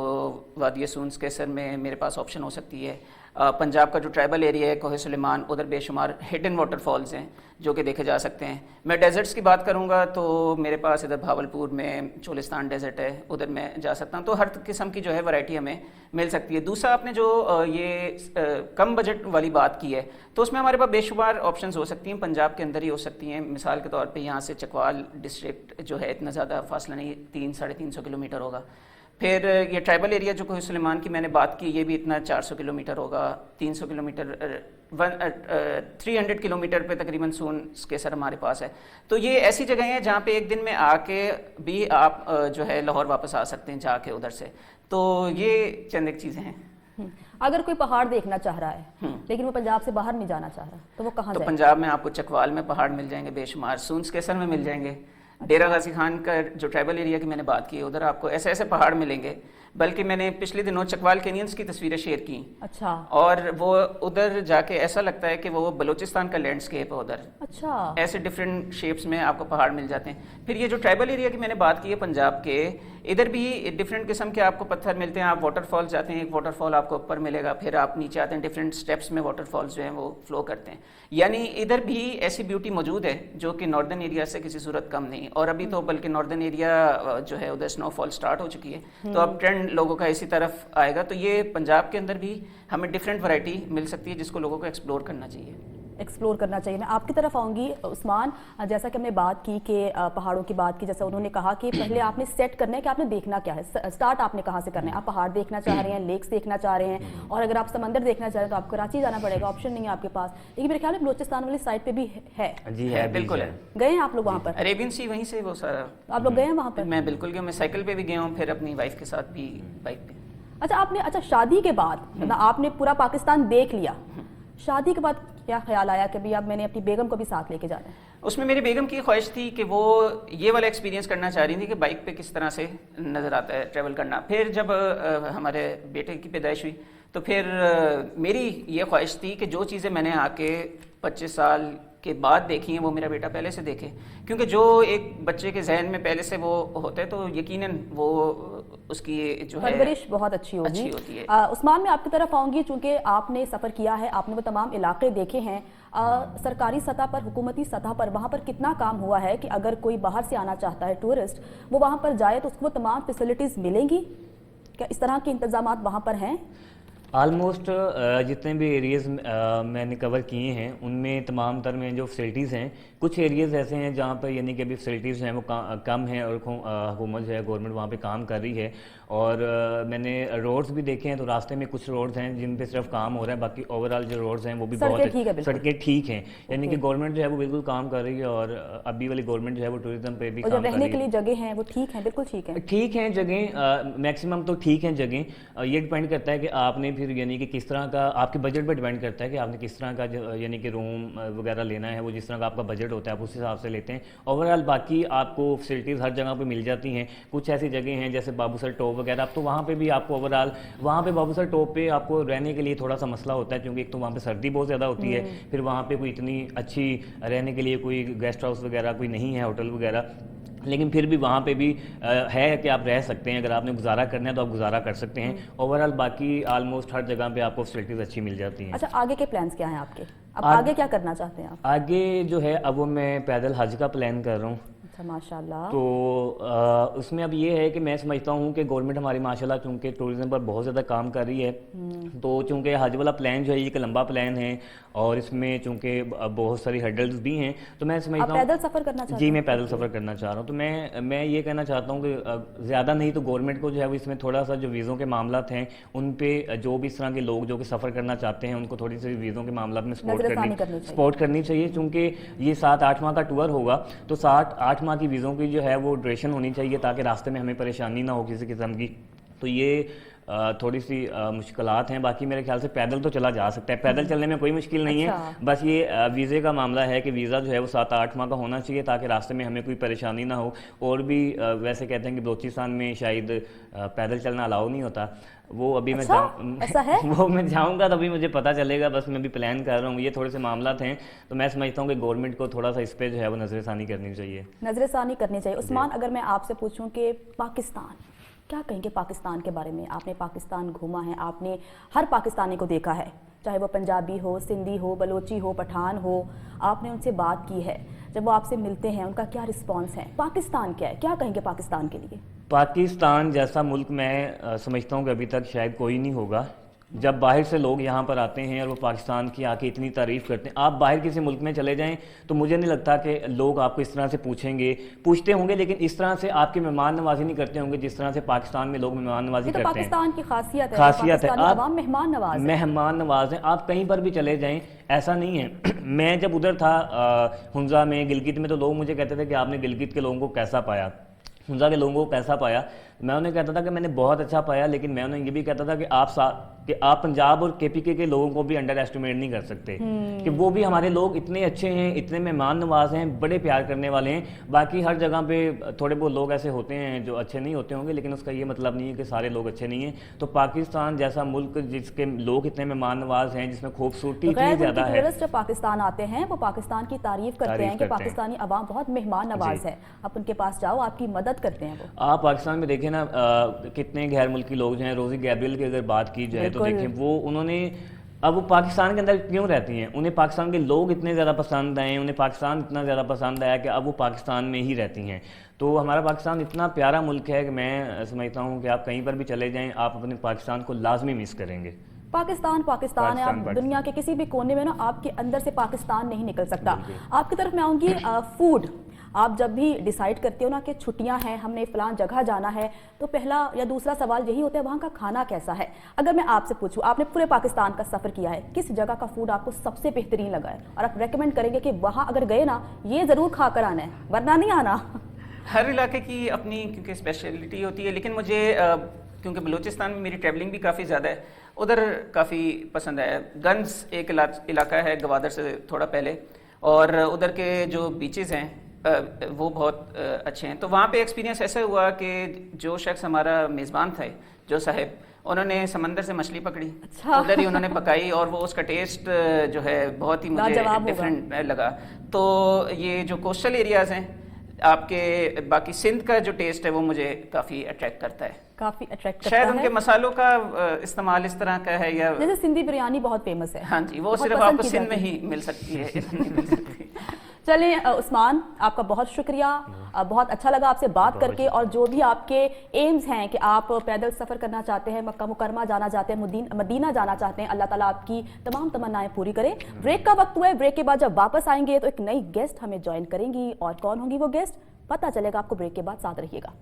وادی سونس کیسر میں میرے پاس آپشن ہو سکتی ہے. پنجاب کا جو ٹرائبل ایریا ہے کوہ سلیمان, ادھر بے شمار ہڈن واٹر فالز ہیں جو کہ دیکھے جا سکتے ہیں. میں ڈیزرٹس کی بات کروں گا تو میرے پاس ادھر بھاولپور میں چولستان ڈیزرٹ ہے, ادھر میں جا سکتا ہوں. تو ہر قسم کی جو ہے ورائٹی ہمیں مل سکتی ہے. دوسرا آپ نے جو یہ کم بجٹ والی بات کی ہے تو اس میں ہمارے پاس بے شمار آپشنز ہو سکتی ہیں, پنجاب کے اندر ہی ہو سکتی ہیں. مثال کے طور پہ یہاں سے چکوال ڈسٹرکٹ جو ہے اتنا زیادہ فاصلہ نہیں, 300-350 کلومیٹر ہوگا. پھر یہ ٹرائبل ایریا جو کوہ سلیمان کی میں نے بات کی, یہ بھی اتنا 400 کلومیٹر ہوگا. 300 کلومیٹر 300 کلومیٹر پہ تقریباً سونس کیسر ہمارے پاس ہے. تو یہ ایسی جگہیں ہیں جہاں پہ ایک دن میں آ کے بھی آپ جو ہے لاہور واپس آ سکتے ہیں جا کے ادھر سے. تو یہ چند ایک چیزیں ہیں. اگر کوئی پہاڑ دیکھنا چاہ رہا ہے لیکن وہ پنجاب سے باہر نہیں جانا چاہ رہا تو وہ کہاں تو جائے؟ پنجاب میں آپ کو چکوال میں پہاڑ مل جائیں گے بے شمار, سونس کیسر میں مل جائیں گے. ڈیرہ غازی خان کا جو ٹرائبل ایریا کی میں نے بات کی, ادھر آپ کو ایسے ایسے پہاڑ ملیں گے. بلکہ میں نے پچھلے دنوں چکوال کینینز کی تصویریں شیئر کی, اچھا, اور وہ ادھر جا کے ایسا لگتا ہے کہ وہ بلوچستان کا لینڈسکیپ ہے. ادھر اچھا, ایسے ڈفرینٹ شیپس میں آپ کو پہاڑ مل جاتے ہیں. پھر یہ جو ٹرائبل ایریا کی میں نے بات کی ہے پنجاب کے, ادھر بھی ڈفرینٹ قسم کے آپ کو پتھر ملتے ہیں. آپ واٹر فال جاتے ہیں, ایک واٹر فال آپ کو اوپر ملے گا, پھر آپ نیچے آتے ہیں, ڈفرینٹ سٹیپس میں واٹر فالز جو ہیں وہ فلو کرتے ہیں. یعنی ادھر بھی ایسی بیوٹی موجود ہے جو کہ ناردرن ایریا سے کسی صورت کم نہیں. اور ابھی تو بلکہ ناردرن ایریا جو ہے ادھر سنو فال سٹارٹ ہو چکی ہے, تو اب ٹرینڈ لوگوں کا اسی طرف آئے گا. تو یہ پنجاب کے اندر بھی ہمیں ڈفرینٹ ورائٹی مل سکتی ہے جس کو لوگوں کو ایکسپلور کرنا چاہیے. ایکسپلور کرنا چاہیے. میں آپ کی طرف آؤں گی عثمان. جیسا کہ ہم نے بات کی کہ پہاڑوں کی بات کی, جیسا انہوں نے کہا کہ پہلے آپ نے سیٹ کرنا ہے کہ آپ نے دیکھنا کیا ہے, سٹارٹ آپ نے کہاں سے کرنا ہے. آپ پہاڑ دیکھنا چاہ رہے ہیں, لیکس دیکھنا چاہ رہے ہیں, اور اگر آپ سمندر دیکھنا چاہ رہے ہیں تو آپ کراچی جانا پڑے گا, آپشن نہیں ہے آپ کے پاس. لیکن میرے خیال ہے بلوچستان والی سائڈ پہ بھی ہے. جی ہے, بالکل ہے. گئے ہیں آپ لوگ وہاں پر؟ عربین سی وہیں سے وہ سارا آپ لوگ گئے ہیں وہاں پر؟ میں بالکل گیا, میں سائیکل پہ بھی گیا ہوں, پھر اپنی وائف کے ساتھ بھی بائک پہ. اچھا, آپ نے شادی کے بعد آپ نے پورا پاکستان دیکھ لیا, شادی کے بعد کیا خیال آیا کہ اب میں نے اپنی بیگم کو بھی ساتھ لے کے جانا ہے؟ اس میں میری بیگم کی خواہش تھی کہ وہ یہ والا ایکسپیرینس کرنا چاہ رہی تھی کہ بائک پہ کس طرح سے نظر آتا ہے ٹریول کرنا. پھر جب ہمارے بیٹے کی پیدائش ہوئی تو پھر میری یہ خواہش تھی کہ جو چیزیں میں نے آ کے 25 سال کے بعد دیکھی ہیں وہ میرا بیٹا پہلے سے دیکھے, کیونکہ جو ایک بچے کے ذہن میں پہلے سے وہ ہوتا ہے تو یقیناً وہ اس کی جو ہے پرورش بہت اچھی ہوتی ہے. عثمان, میں آپ کی طرف آؤں گی چونکہ آپ نے سفر کیا ہے, آپ نے وہ تمام علاقے دیکھے ہیں. سرکاری سطح پر, حکومتی سطح پر وہاں پر کتنا کام ہوا ہے کہ اگر کوئی باہر سے آنا چاہتا ہے ٹورسٹ, وہ وہاں پر جائے تو اس کو تمام فیسلٹیز ملیں گی؟ کیا اس طرح کے انتظامات وہاں پر ہیں؟ آلموسٹ جتنے بھی ایریز میں نے کور کیے ہیں ان میں تمام تر میں جو فیسلٹیز ہیں, کچھ ایریز ایسے ہیں جہاں پر یعنی کہ ابھی فیسلٹیز ہیں وہ کم ہیں, اور حکومت جو ہے گورنمنٹ وہاں پہ کام کر رہی ہے. اور میں نے روڈز بھی دیکھے ہیں تو راستے میں کچھ روڈز ہیں جن پہ صرف کام ہو رہا ہے, باقی اوور آل جو روڈز ہیں وہ بھی بہت سڑکیں ٹھیک ہیں. یعنی کہ گورنمنٹ جو ہے وہ بالکل کام کر رہی ہے, اور ابھی والی گورنمنٹ جو ہے وہ ٹوریزم پہ بھی کام کر رہی ہے. رہنے کے لیے جگہ ہیں وہ ٹھیک ہیں, بالکل ٹھیک ہیں, ٹھیک ہیں جگہیں, میکسیمم تو ٹھیک ہیں جگہیں. یہ ڈپینڈ کرتا ہے کہ آپ نے پھر یعنی کہ کس طرح کا, آپ کے بجٹ پہ ڈپینڈ کرتا ہے کہ آپ نے کس طرح کا یعنی کہ روم وغیرہ لینا ہے. وہ جس طرح کا آپ کا بجٹ ہوتا ہے آپ اس حساب سے لیتے ہیں. اوور آل باقی آپ کو فیسلٹیز ہر جگہ پہ مل جاتی ہیں. کچھ ایسی جگہیں ہیں جیسے بابو سر ٹاپ وغیرہ, آپ تو وہاں پہ بھی آپ کو اوور آل وہاں پہ بابو سر ٹاپ پہ آپ کو رہنے کے لیے تھوڑا سا مسئلہ ہوتا ہے, کیونکہ ایک تو وہاں پہ سردی بہت زیادہ ہوتی ہے, پھر وہاں پہ کوئی اتنی اچھی رہنے کے لیے کوئی گیسٹ ہاؤس وغیرہ کوئی نہیں ہے, ہوٹل وغیرہ. لیکن پھر بھی وہاں پہ بھی ہے کہ آپ رہ سکتے ہیں, اگر آپ نے گزارا کرنا ہے تو آپ گزارا کر سکتے ہیں. اوور آل باقی آلموسٹ ہر جگہ پہ آپ کو فیسلٹیز اچھی مل جاتی ہیں. اچھا, آگے کے پلانس کیا ہیں آپ کے؟ اب آگے کیا کرنا چاہتے ہیں آپ؟ آگے جو ہے اب وہ میں پیدل حج کا پلان کر رہا ہوں. ماشاء اللہ. تو اس میں اب یہ ہے کہ میں سمجھتا ہوں کہ گورنمنٹ ہماری ماشاء اللہ چونکہ ٹوریزم پر بہت زیادہ کام کر رہی ہے, تو چونکہ حج والا پلان جو ہے یہ ایک لمبا پلان ہے, اور اس میں چونکہ بہت ساری ہرڈلز بھی ہیں, تو میں سمجھتا ہوں پیدل سفر کرنا چاہتا ہوں. جی میں پیدل سفر کرنا چاہ رہا ہوں. تو میں یہ کہنا چاہتا ہوں کہ زیادہ نہیں تو گورنمنٹ کو جو ہے وہ اس میں تھوڑا سا جو ویزوں کے معاملات ہیں ان پہ جو بھی اس طرح کے لوگ جو کہ سفر کرنا چاہتے ہیں ان کو تھوڑی سی ویزوں کے معاملات میں سپورٹ کرنی چاہیے. چونکہ یہ 7-8 ماہ کا ٹور ہوگا, تو 7-8 ماہ کی ویزوں کی جو ہے وہ ڈریشن ہونی چاہیے تاکہ راستے میں ہمیں پریشانی نہ ہو کسی قسم کی. تو یہ थोड़ी सी मुश्किलात हैं, बाकी मेरे ख्याल से पैदल तो चला जा सकता है, पैदल चलने में कोई मुश्किल नहीं है। बस ये वीज़े का मामला है कि वीज़ा जो है वो 7-8 माह का होना चाहिए ताकि रास्ते में हमें कोई परेशानी ना हो। और भी वैसे कहते हैं कि बलूचिस्तान में शायद पैदल चलना अलाउ नहीं होता, वो अभी मैं ऐसा है? वो मैं जाऊंगा तभी मुझे पता चलेगा, बस मैं भी प्लान कर रहा हूँ। ये थोड़े से मामलात हैं, तो मैं समझता हूँ कि गवर्नमेंट को थोड़ा सा इस पे जो है वो नज़रसानी करनी चाहिए। नज़रसानी करनी चाहिए। उस्मान, अगर मैं आपसे पूछूं कि पाकिस्तान, क्या कहेंगे पाकिस्तान के बारे में? आपने पाकिस्तान घूमा है, आपने हर पाकिस्तानी को देखा है, चाहे वो पंजाबी हो, सिंधी हो, बलोची हो, पठान हो, आपने उनसे बात की है, जब वो आपसे मिलते हैं उनका क्या रिस्पॉन्स है? पाकिस्तान क्या है, क्या कहेंगे पाकिस्तान के लिए? पाकिस्तान जैसा मुल्क मैं समझता हूँ कि अभी तक शायद कोई नहीं होगा। जब बाहर से लोग यहाँ पर आते हैं और वो पाकिस्तान की आके इतनी तारीफ़ करते हैं, आप बाहर किसी मुल्क में चले जाएं तो मुझे नहीं लगता कि लोग आपको इस तरह से पूछते होंगे, लेकिन इस तरह से आपकी मेहमान नवाजी नहीं करते होंगे जिस तरह से पाकिस्तान में लोग मेहमान नवाजी करते हैं। पाकिस्तान की खासियत है, आप मेहमान नवाज हैं, आप कहीं पर भी चले जाएं, ऐसा नहीं है। मैं जब उधर था हुंजा में, गिलगित में, तो लोग मुझे कहते थे कि आपने गिलगित के लोगों को कैसा पाया, हुंजा के लोगों को कैसा पाया। मैं उन्हें कहता था कि मैंने बहुत अच्छा पाया, लेकिन मैं उन्हें ये भी कहता था कि आप पंजाब और केपीके के लोगों को भी अंडर एस्टिमेट नहीं कर सकते, कि वो भी हमारे लोग इतने अच्छे हैं, इतने मेहमान नवाज हैं, बड़े प्यार करने वाले हैं। बाकी हर जगह पे थोड़े बहुत लोग ऐसे होते हैं जो अच्छे नहीं होते होंगे, लेकिन उसका ये मतलब नहीं है कि सारे लोग अच्छे नहीं हैं। तो पाकिस्तान जैसा मुल्क जिसके लोग इतने मेहमान नवाज हैं, जिसमें खूबसूरती इतनी ज़्यादा है, जब पाकिस्तान आते हैं वो पाकिस्तान की तारीफ करते हैं कि पाकिस्तानी अवाम बहुत मेहमान नवाज है, आप उनके पास जाओ, आपकी मदद करते हैं वो। आप पाकिस्तान में देखें ना, कितने गैर मुल्की लोग जो हैं, रोज़ी गैब्रियल की अगर बात की जाए तो देखें अब वो पाकिस्तान के अंदर क्यों रहती हैं, उन्हें पाकिस्तान के लोग इतने ज़्यादा पसंद आए, उन्हें पाकिस्तान इतना ज़्यादा पसंद आया कि अब वो पाकिस्तान में ही रहती हैं। तो हमारा पाकिस्तान इतना प्यारा मुल्क है कि मैं समझता हूँ कि आप कहीं पर भी चले जाएँ, आप अपने पाकिस्तान को लाजमी मिस करेंगे। पाकिस्तान है, आप दुनिया के किसी भी कोने में ना, आपके अंदर से पाकिस्तान नहीं निकल सकता। आपकी तरफ मैं आऊँगी। फूड, आप जब भी डिसाइड करते हो ना कि छुट्टियां हैं, हमने फ़लाँ जगह जाना है, तो पहला या दूसरा सवाल यही होता है वहाँ का खाना कैसा है। अगर मैं आपसे पूछूं, आपने पूरे पाकिस्तान का सफ़र किया है, किस जगह का फूड आपको सबसे बेहतरीन लगा है और आप रेकमेंड करेंगे कि वहाँ अगर गए ना ये ज़रूर खा कर आना है वरना नहीं आना? हर इलाके की अपनी क्योंकि स्पेशलिटी होती है, लेकिन मुझे क्योंकि बलूचिस्तान में मेरी ट्रैवलिंग भी काफ़ी ज़्यादा है, उधर काफ़ी पसंद है। गंज एक इलाका है गवादर से थोड़ा पहले, और उधर के जो बीचेज़ हैं वो बहुत अच्छे हैं। तो वहाँ पे एक्सपीरियंस ऐसा हुआ कि जो शख्स हमारा मेज़बान थे, जो साहिब, उन्होंने समंदर से मछली पकड़ी, उधर ही उन्होंने पकाई, और वो उसका टेस्ट जो है बहुत ही मुझे डिफरेंट लगा। तो ये जो कोस्टल एरियाज़ हैं आपके, बाकी सिंध का जो टेस्ट है वो मुझे काफ़ी अट्रैक्ट करता है, शायद उनके मसालों का इस्तेमाल इस तरह का है, या जैसे सिंधी बिरयानी बहुत फेमस है। हाँ जी, वो सिर्फ आपको सिंध में ही मिल सकती है, नहीं मिल सकती। चलिए उस्मान, आपका बहुत शुक्रिया, बहुत अच्छा लगा आपसे बात करके। और जो भी आपके एम्स हैं कि आप पैदल सफ़र करना चाहते हैं, मक्का मुकरमा जाना चाहते हैं, मदीना जाना चाहते हैं, अल्लाह ताला आपकी तमाम तमन्नाएं पूरी करे। ब्रेक का वक्त हुआ है, ब्रेक के बाद जब वापस आएंगे तो एक नई गेस्ट हमें ज्वाइन करेंगी, और कौन होंगी वो गेस्ट पता चलेगा आपको ब्रेक के बाद। साथ रहिएगा।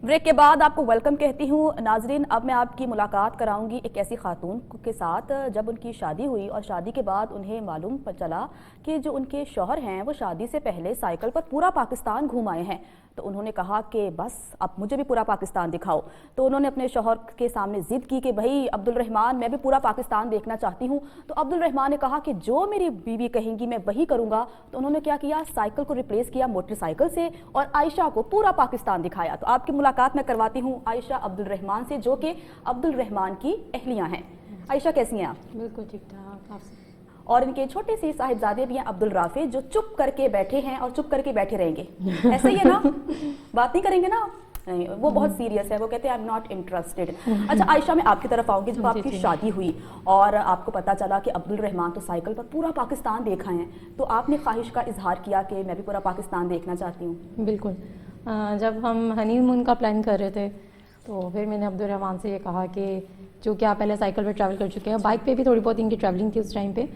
ब्रेक के बाद आपको वेलकम कहती हूँ। नाजरीन, अब मैं आपकी मुलाकात कराऊंगी एक ऐसी खातून के साथ जब उनकी शादी हुई और शादी के बाद उन्हें मालूम चला कि जो उनके शौहर हैं वो शादी से पहले साइकिल पर पूरा पाकिस्तान घूम आए हैं। तो उन्होंने कहा कि बस अब मुझे भी पूरा पाकिस्तान दिखाओ। तो उन्होंने अपने शौहर के सामने ज़िद की कि भाई अब्दुल रहमान, मैं भी पूरा पाकिस्तान देखना चाहती हूँ। तो अब्दुल रहमान ने कहा कि जो मेरी बीवी कहेंगी मैं वही करूँगा। तो उन्होंने क्या किया, साइकिल को रिप्लेस किया मोटरसाइकिल से और आयशा को पूरा पाकिस्तान दिखाया। तो आपकी मुलाकात मैं करवाती हूँ आयशा अब्दुल रहमान से, जो कि अब्दुल रहमान की अहलियाँ हैं। आयशा, कैसी हैं आप? बिल्कुल ठीक ठाक। और इनके छोटे से साहिबजादे भी हैं अब्दुल राफे, जो चुप करके बैठे हैं और चुप करके बैठे रहेंगे। ऐसे ही है ना, बात नहीं करेंगे ना? नहीं, वो बहुत सीरियस है, वो कहते हैं आई एम नॉट इंटरेस्टेड। अच्छा आयशा, मैं आपकी तरफ आऊँगी। जब आपकी शादी हुई और आपको पता चला कि अब्दुल रहमान तो साइकिल पर पूरा पाकिस्तान देखा है, तो आपने ख्वाहिश का इजहार किया कि मैं भी पूरा पाकिस्तान देखना चाहती हूँ? बिल्कुल। जब हम हनीमून का प्लान कर रहे थे तो फिर मैंने अब्दुल रहमान से ये कहा कि जो कि आप पहले साइकिल पर ट्रैवल कर चुके हैं, बाइक पे भी थोड़ी बहुत इनकी ट्रैवलिंग थी उस टाइम पे,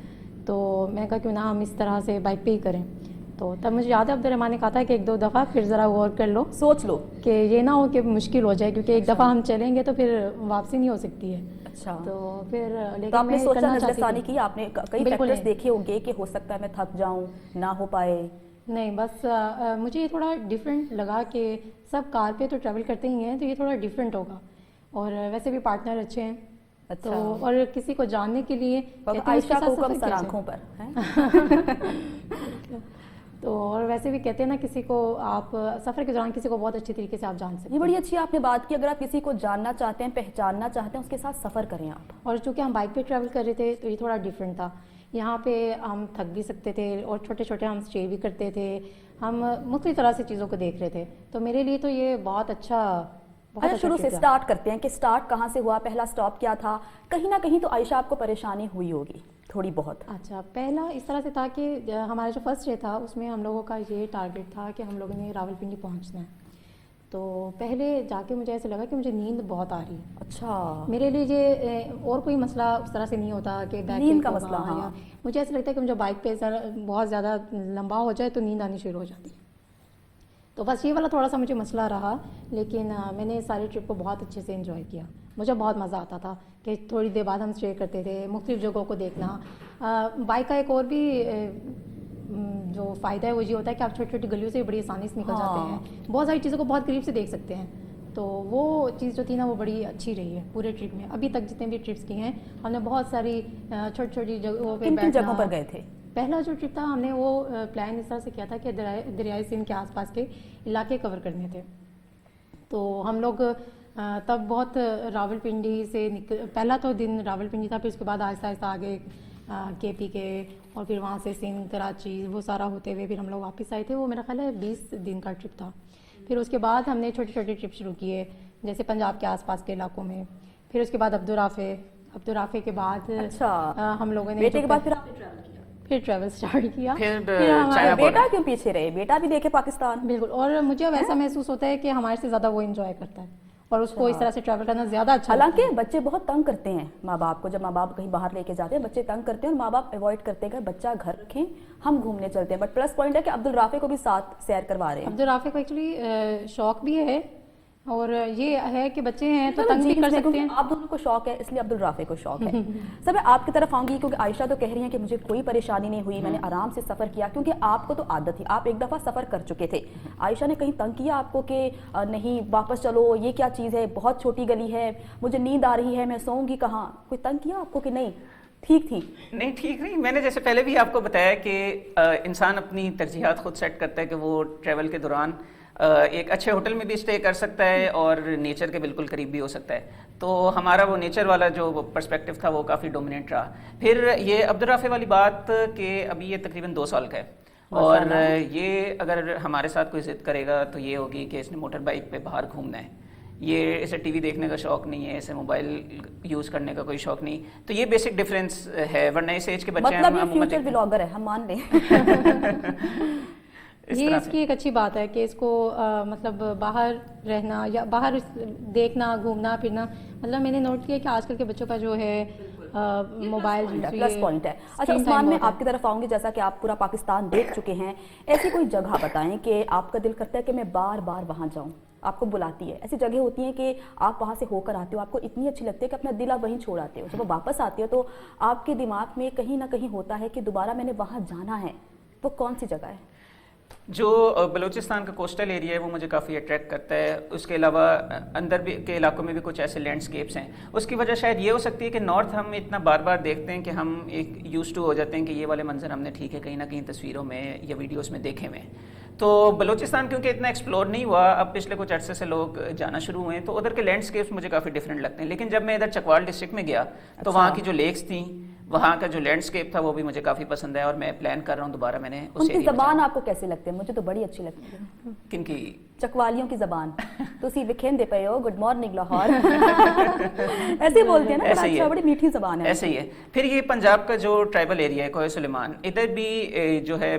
तो मैं कहा क्यों ना हम इस तरह से बाइक पे ही करें। तो तब मुझे याद है अब्दुल रहमान ने कहा था कि एक दो दफ़ा फिर ज़रा गौर कर लो, सोच लो कि ये ना हो कि मुश्किल हो जाए, क्योंकि एक दफ़ा हम चलेंगे तो फिर वापसी नहीं हो सकती है। अच्छा, तो फिर लेकिन तो आपने सोचा, नज़रसानी की, आपने कई फैक्टर्स बिल्कुल देखे होंगे कि हो सकता है मैं थक जाऊं, ना हो पाए, نہیں بس مجھے یہ تھوڑا ڈفرینٹ لگا کہ سب کار پہ تو ٹریول کرتے ہی ہیں، تو یہ تھوڑا ڈفرینٹ ہوگا، اور ویسے بھی پارٹنر اچھے ہیں تو، اور کسی کو جاننے کے لیے عائشہ کو کم سر آنکھوں پر ہیں تو، اور ویسے بھی کہتے ہیں نا کسی کو آپ سفر کے دوران کسی کو بہت اچھی طریقے سے آپ جان سکتے یہ بڑی اچھی آپ نے بات کی، اگر آپ کسی کو جاننا چاہتے ہیں، پہچاننا چاہتے ہیں، اس کے ساتھ سفر کریں آپ. اور چونکہ ہم بائک پہ ٹریول کر رہے تھے تو یہ تھوڑا ڈفرینٹ تھا، یہاں پہ ہم تھک بھی سکتے تھے اور چھوٹے چھوٹے ہم اسٹے بھی کرتے تھے، ہم مختلف طرح سے چیزوں کو دیکھ رہے تھے، تو میرے لیے تو یہ بہت اچھا شروع سے اسٹارٹ کرتے ہیں کہ اسٹارٹ کہاں سے ہوا، پہلا اسٹاپ کیا تھا؟ کہیں نہ کہیں تو عائشہ آپ کو پریشانی ہوئی ہوگی تھوڑی بہت. اچھا، پہلا اس طرح سے تھا کہ ہمارا جو فرسٹ ڈے تھا اس میں ہم لوگوں کا یہ ٹارگیٹ تھا کہ ہم لوگوں نے راولپنڈی پہنچنا ہے، تو پہلے جا کے مجھے ایسے لگا کہ مجھے نیند بہت آ رہی ہے. اچھا، میرے لیے یہ اور کوئی مسئلہ اس طرح سے نہیں ہوتا کہ بیک نیند کا مسئلہ. ہاں، مجھے ایسا لگتا ہے کہ مجھے بائک پہ بہت زیادہ لمبا ہو جائے تو نیند آنی شروع ہو جاتی ہے، تو بس یہ والا تھوڑا سا مجھے مسئلہ رہا، لیکن میں نے ساری ٹرپ کو بہت اچھے سے انجوائے کیا. مجھے بہت مزہ آتا تھا کہ تھوڑی دیر بعد ہم اسٹے کرتے تھے، مختلف جگہوں کو دیکھنا. بائک کا ایک اور بھی جو فائدہ ہے وہ یہ ہوتا ہے کہ آپ چھوٹی چھوٹی گلیوں سے بڑی آسانی سے نکل جاتے ہیں، بہت ساری چیزوں کو بہت قریب سے دیکھ سکتے ہیں، تو وہ چیز جو تھی نا وہ بڑی اچھی رہی ہے پورے ٹرپ میں. ابھی تک جتنے بھی ٹرپس کی ہیں ہم نے بہت ساری چھوٹی چھوٹی جگہوں پہ کن جگہوں پر گئے تھے؟ پہلا جو ٹرپ تھا ہم نے وہ پلان اس طرح سے کیا تھا کہ دریائے سندھ کے آس پاس کے علاقے کور کرنے تھے، تو ہم لوگ تب بہت راولپنڈی سے پہلا تو دن راولپنڈی تھا، پھر اس کے بعد آہستہ آہستہ آگے کے پی کے، اور پھر وہاں سے سندھ، کراچی، وہ سارا ہوتے ہوئے پھر ہم لوگ واپس آئے تھے. وہ میرا خیال ہے 20 دن کا ٹرپ تھا. پھر اس کے بعد ہم نے چھوٹے چھوٹے ٹرپ شروع کیے جیسے پنجاب کے آس پاس کے علاقوں میں، پھر اس کے بعد عبدالرافع کے بعد ہم لوگوں نے بیٹے کے بعد پھر ٹریول اسٹارٹ کیا. بیٹا کیوں پیچھے رہے؟ بیٹا بھی دیکھے پاکستان. بالکل، اور مجھے اب ایسا محسوس ہوتا ہے کہ ہمارے سے زیادہ وہ انجوائے کرتا ہے اور اس کو اس طرح سے ٹریول کرنا زیادہ اچھا. حالانکہ بچے بہت تنگ کرتے ہیں ماں باپ کو، جب ماں باپ کہیں باہر لے کے جاتے ہیں بچے تنگ کرتے ہیں اور ماں باپ ایوائڈ کرتے ہیں کہ بچہ گھر رکھیں ہم گھومنے چلتے ہیں. بٹ پلس پوائنٹ ہے کہ عبدالرافع کو بھی ساتھ سیر کروا رہے ہیں. عبدالرافع کو ایکچولی شوق بھی ہے، اور یہ ہے کہ بچے ہیں تو تنگ بھی کر سکتے ہیں. آپ دونوں کو شوق ہے اس لیے عبدالرافع کو شوق ہے. سب میں آپ کی طرف آؤں گی کیونکہ عائشہ تو کہہ رہی ہیں کہ مجھے کوئی پریشانی نہیں ہوئی، میں نے آرام سے سفر کیا کیونکہ آپ کو تو عادت تھی، آپ ایک دفعہ سفر کر چکے تھے. عائشہ نے کہیں تنگ کیا آپ کو کہ نہیں واپس چلو، یہ کیا چیز ہے، بہت چھوٹی گلی ہے، مجھے نیند آ رہی ہے، میں سوؤں گی کہاں؟ کوئی تنگ کیا آپ کو کہ نہیں ٹھیک تھی؟ نہیں ٹھیک نہیں. میں نے جیسے پہلے بھی آپ کو بتایا کہ انسان اپنی ترجیحات خود سیٹ کرتا ہے کہ وہ ٹریول کے دوران ایک اچھے ہوٹل میں بھی اسٹے کر سکتا ہے اور نیچر کے بالکل قریب بھی ہو سکتا ہے. تو ہمارا وہ نیچر والا جو پرسپیکٹیو تھا وہ کافی ڈومیننٹ رہا. پھر یہ عبدالرافع والی بات کہ ابھی یہ تقریباً 2 سال کا ہے، اور یہ اگر ہمارے ساتھ کوئی ضد کرے گا تو یہ ہوگی کہ اس نے موٹر بائک پہ باہر گھومنا ہے. یہ اسے ٹی وی دیکھنے کا شوق نہیں ہے، اسے موبائل یوز کرنے کا کوئی شوق نہیں. تو یہ بیسک ڈفرینس ہے، ورنہ اس ایج کے بچے مطلب یہ فیوچر بلاگر ہے، ہم مان لیں. یہ اس کی ایک اچھی بات ہے کہ اس کو مطلب باہر رہنا یا باہر دیکھنا، گھومنا پھرنا، مطلب میں نے نوٹ کیا کہ آج کل کے بچوں کا جو ہے موبائل پلس پوائنٹ ہے. اچھا عثمان، میں آپ کی طرف آؤں گی، جیسا کہ آپ پورا پاکستان دیکھ چکے ہیں، ایسی کوئی جگہ بتائیں کہ آپ کا دل کرتا ہے کہ میں بار بار وہاں جاؤں، آپ کو بلاتی ہے. ایسی جگہ ہوتی ہیں کہ آپ وہاں سے ہو کر آتے ہو، آپ کو اتنی اچھی لگتی ہے کہ اپنا دل آپ وہیں چھوڑ آتے ہو، جب وہ واپس آتے ہو تو آپ کے دماغ میں کہیں نہ کہیں ہوتا ہے کہ دوبارہ میں نے وہاں جانا ہے. وہ کون سی جگہ ہے؟ جو بلوچستان کا کوسٹل ایریا ہے وہ مجھے کافی اٹریکٹ کرتا ہے. اس کے علاوہ اندر بھی کے علاقوں میں بھی کچھ ایسے لینڈسکیپس ہیں. اس کی وجہ شاید یہ ہو سکتی ہے کہ نارتھ ہم اتنا بار بار دیکھتے ہیں کہ ہم ایک یوز ٹو ہو جاتے ہیں کہ یہ والے منظر ہم نے ٹھیک ہے کہیں نہ کہیں تصویروں میں یا ویڈیوز میں دیکھے ہوئے ہیں. تو بلوچستان کیونکہ اتنا ایکسپلور نہیں ہوا، اب پچھلے کچھ عرصے سے لوگ جانا شروع ہوئے ہیں، تو ادھر کے لینڈسکیپس مجھے کافی ڈفرینٹ لگتے ہیں. لیکن جب میں ادھر چکوال ڈسٹرکٹ میں گیا تو وہاں کی جو لیکس تھیں، وہاں کا جو لینڈسکیپ تھا وہ بھی مجھے کافی پسند ہے، اور میں پلان کر رہا ہوں دوبارہ. میں نے ان کی زبان آپ کو کیسے لگتی ہے؟ مجھے تو بڑی اچھی لگتی ہے. کن کی؟ چکوالیوں کی زبان. تسی وکھیندے پئے ہو گڈ مارننگ لاہور، ایسے ہی بولتے ہیں نا، بڑا اچھا، بڑی میٹھی زبان ہے. ایسے ہی ہے. پھر یہ پنجاب کا جو ٹرائبل ایریا ہے کوہ سلیمان، ادھر بھی جو ہے